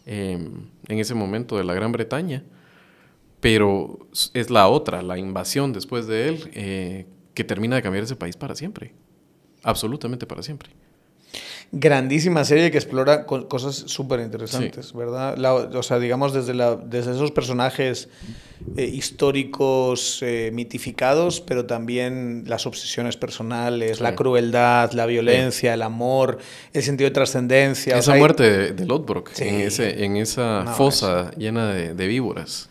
en ese momento de la Gran Bretaña. Pero es la invasión después de él, que termina de cambiar ese país para siempre. Absolutamente para siempre. Grandísima serie que explora cosas súper interesantes, sí. ¿Verdad? O sea, digamos, desde esos personajes históricos mitificados, pero también las obsesiones personales, sí. La crueldad, la violencia, sí. El amor, el sentido de trascendencia. Esa muerte de Lodbrok, sí. en esa fosa llena de víboras.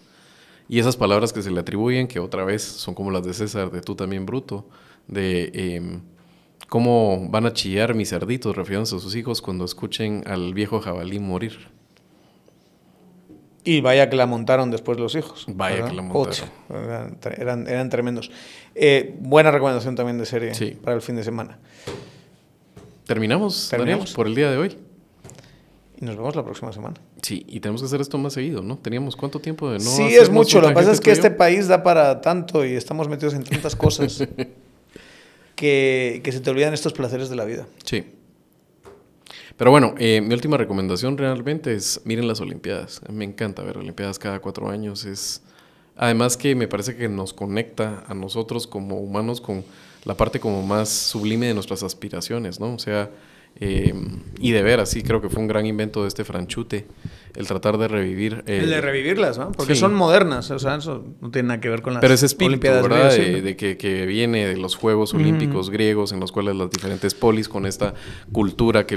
Y esas palabras que se le atribuyen, que otra vez son como las de César, de tú también bruto, de cómo van a chillar mis cerditos, refiriéndose a sus hijos, cuando escuchen al viejo jabalí morir. Y vaya que la montaron después los hijos. Vaya, ¿verdad? Que la montaron. Eran tremendos. Buena recomendación también de serie, sí. Para el fin de semana. ¿Terminamos? Daniel, por el día de hoy. Y nos vemos la próxima semana. Sí, y tenemos que hacer esto más seguido, ¿no? Teníamos ¿cuánto tiempo de no? Sí, es mucho. Lo que pasa es que este país da para tanto y estamos metidos en tantas cosas que se te olvidan estos placeres de la vida. Sí. Pero bueno, mi última recomendación realmente es miren las Olimpiadas. Me encanta ver Olimpiadas cada 4 años. Además que me parece que nos conecta a nosotros como humanos con la parte como más sublime de nuestras aspiraciones, ¿no? O sea... y de veras, sí, creo que fue un gran invento de este Franchute, el tratar de revivir... el de revivirlas, ¿no? Porque sí. Son modernas, o sea, eso no tiene nada que ver con las Pero ese espíritu, Olimpiadas, ¿verdad? De que viene de los Juegos Olímpicos griegos, en los cuales las diferentes polis, con esta cultura que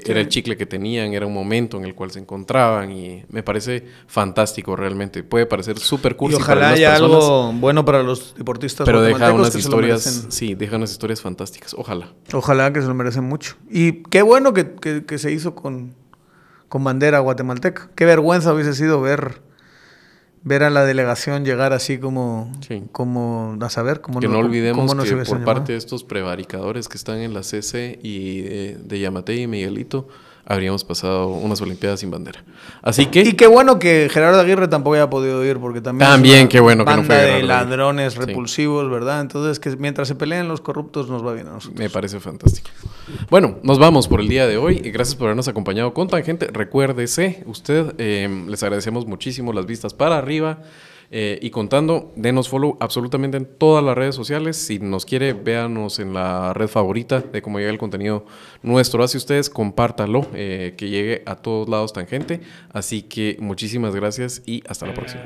era el chicle que tenían, era un momento en el cual se encontraban, y me parece fantástico realmente. Puede parecer súper cursi y ojalá haya algo bueno para los deportistas, pero deja unas historias, sí, deja unas historias fantásticas, ojalá que se lo merecen mucho. Y qué bueno que se hizo con bandera guatemalteca. Qué vergüenza hubiese sido ver a la delegación llegar así como a saber cómo. Que no olvidemos que por parte de estos prevaricadores que están en la CC y de Yamatei y Miguelito, habríamos pasado unas Olimpiadas sin bandera. Así que... Y qué bueno que Gerardo Aguirre tampoco haya podido ir, porque también qué bueno que no fue banda de ladrones repulsivos, ¿verdad? Entonces, que mientras se peleen los corruptos nos va bien a nosotros. Me parece fantástico. Bueno, nos vamos por el día de hoy. Gracias por habernos acompañado con Tangente. Recuérdese, usted, les agradecemos muchísimo las vistas para arriba. Y contando, denos follow absolutamente en todas las redes sociales. Si nos quiere, véanos en la red favorita de cómo llega el contenido nuestro hacia ustedes, compártalo, que llegue a todos lados Tangente. Así que muchísimas gracias y hasta la próxima.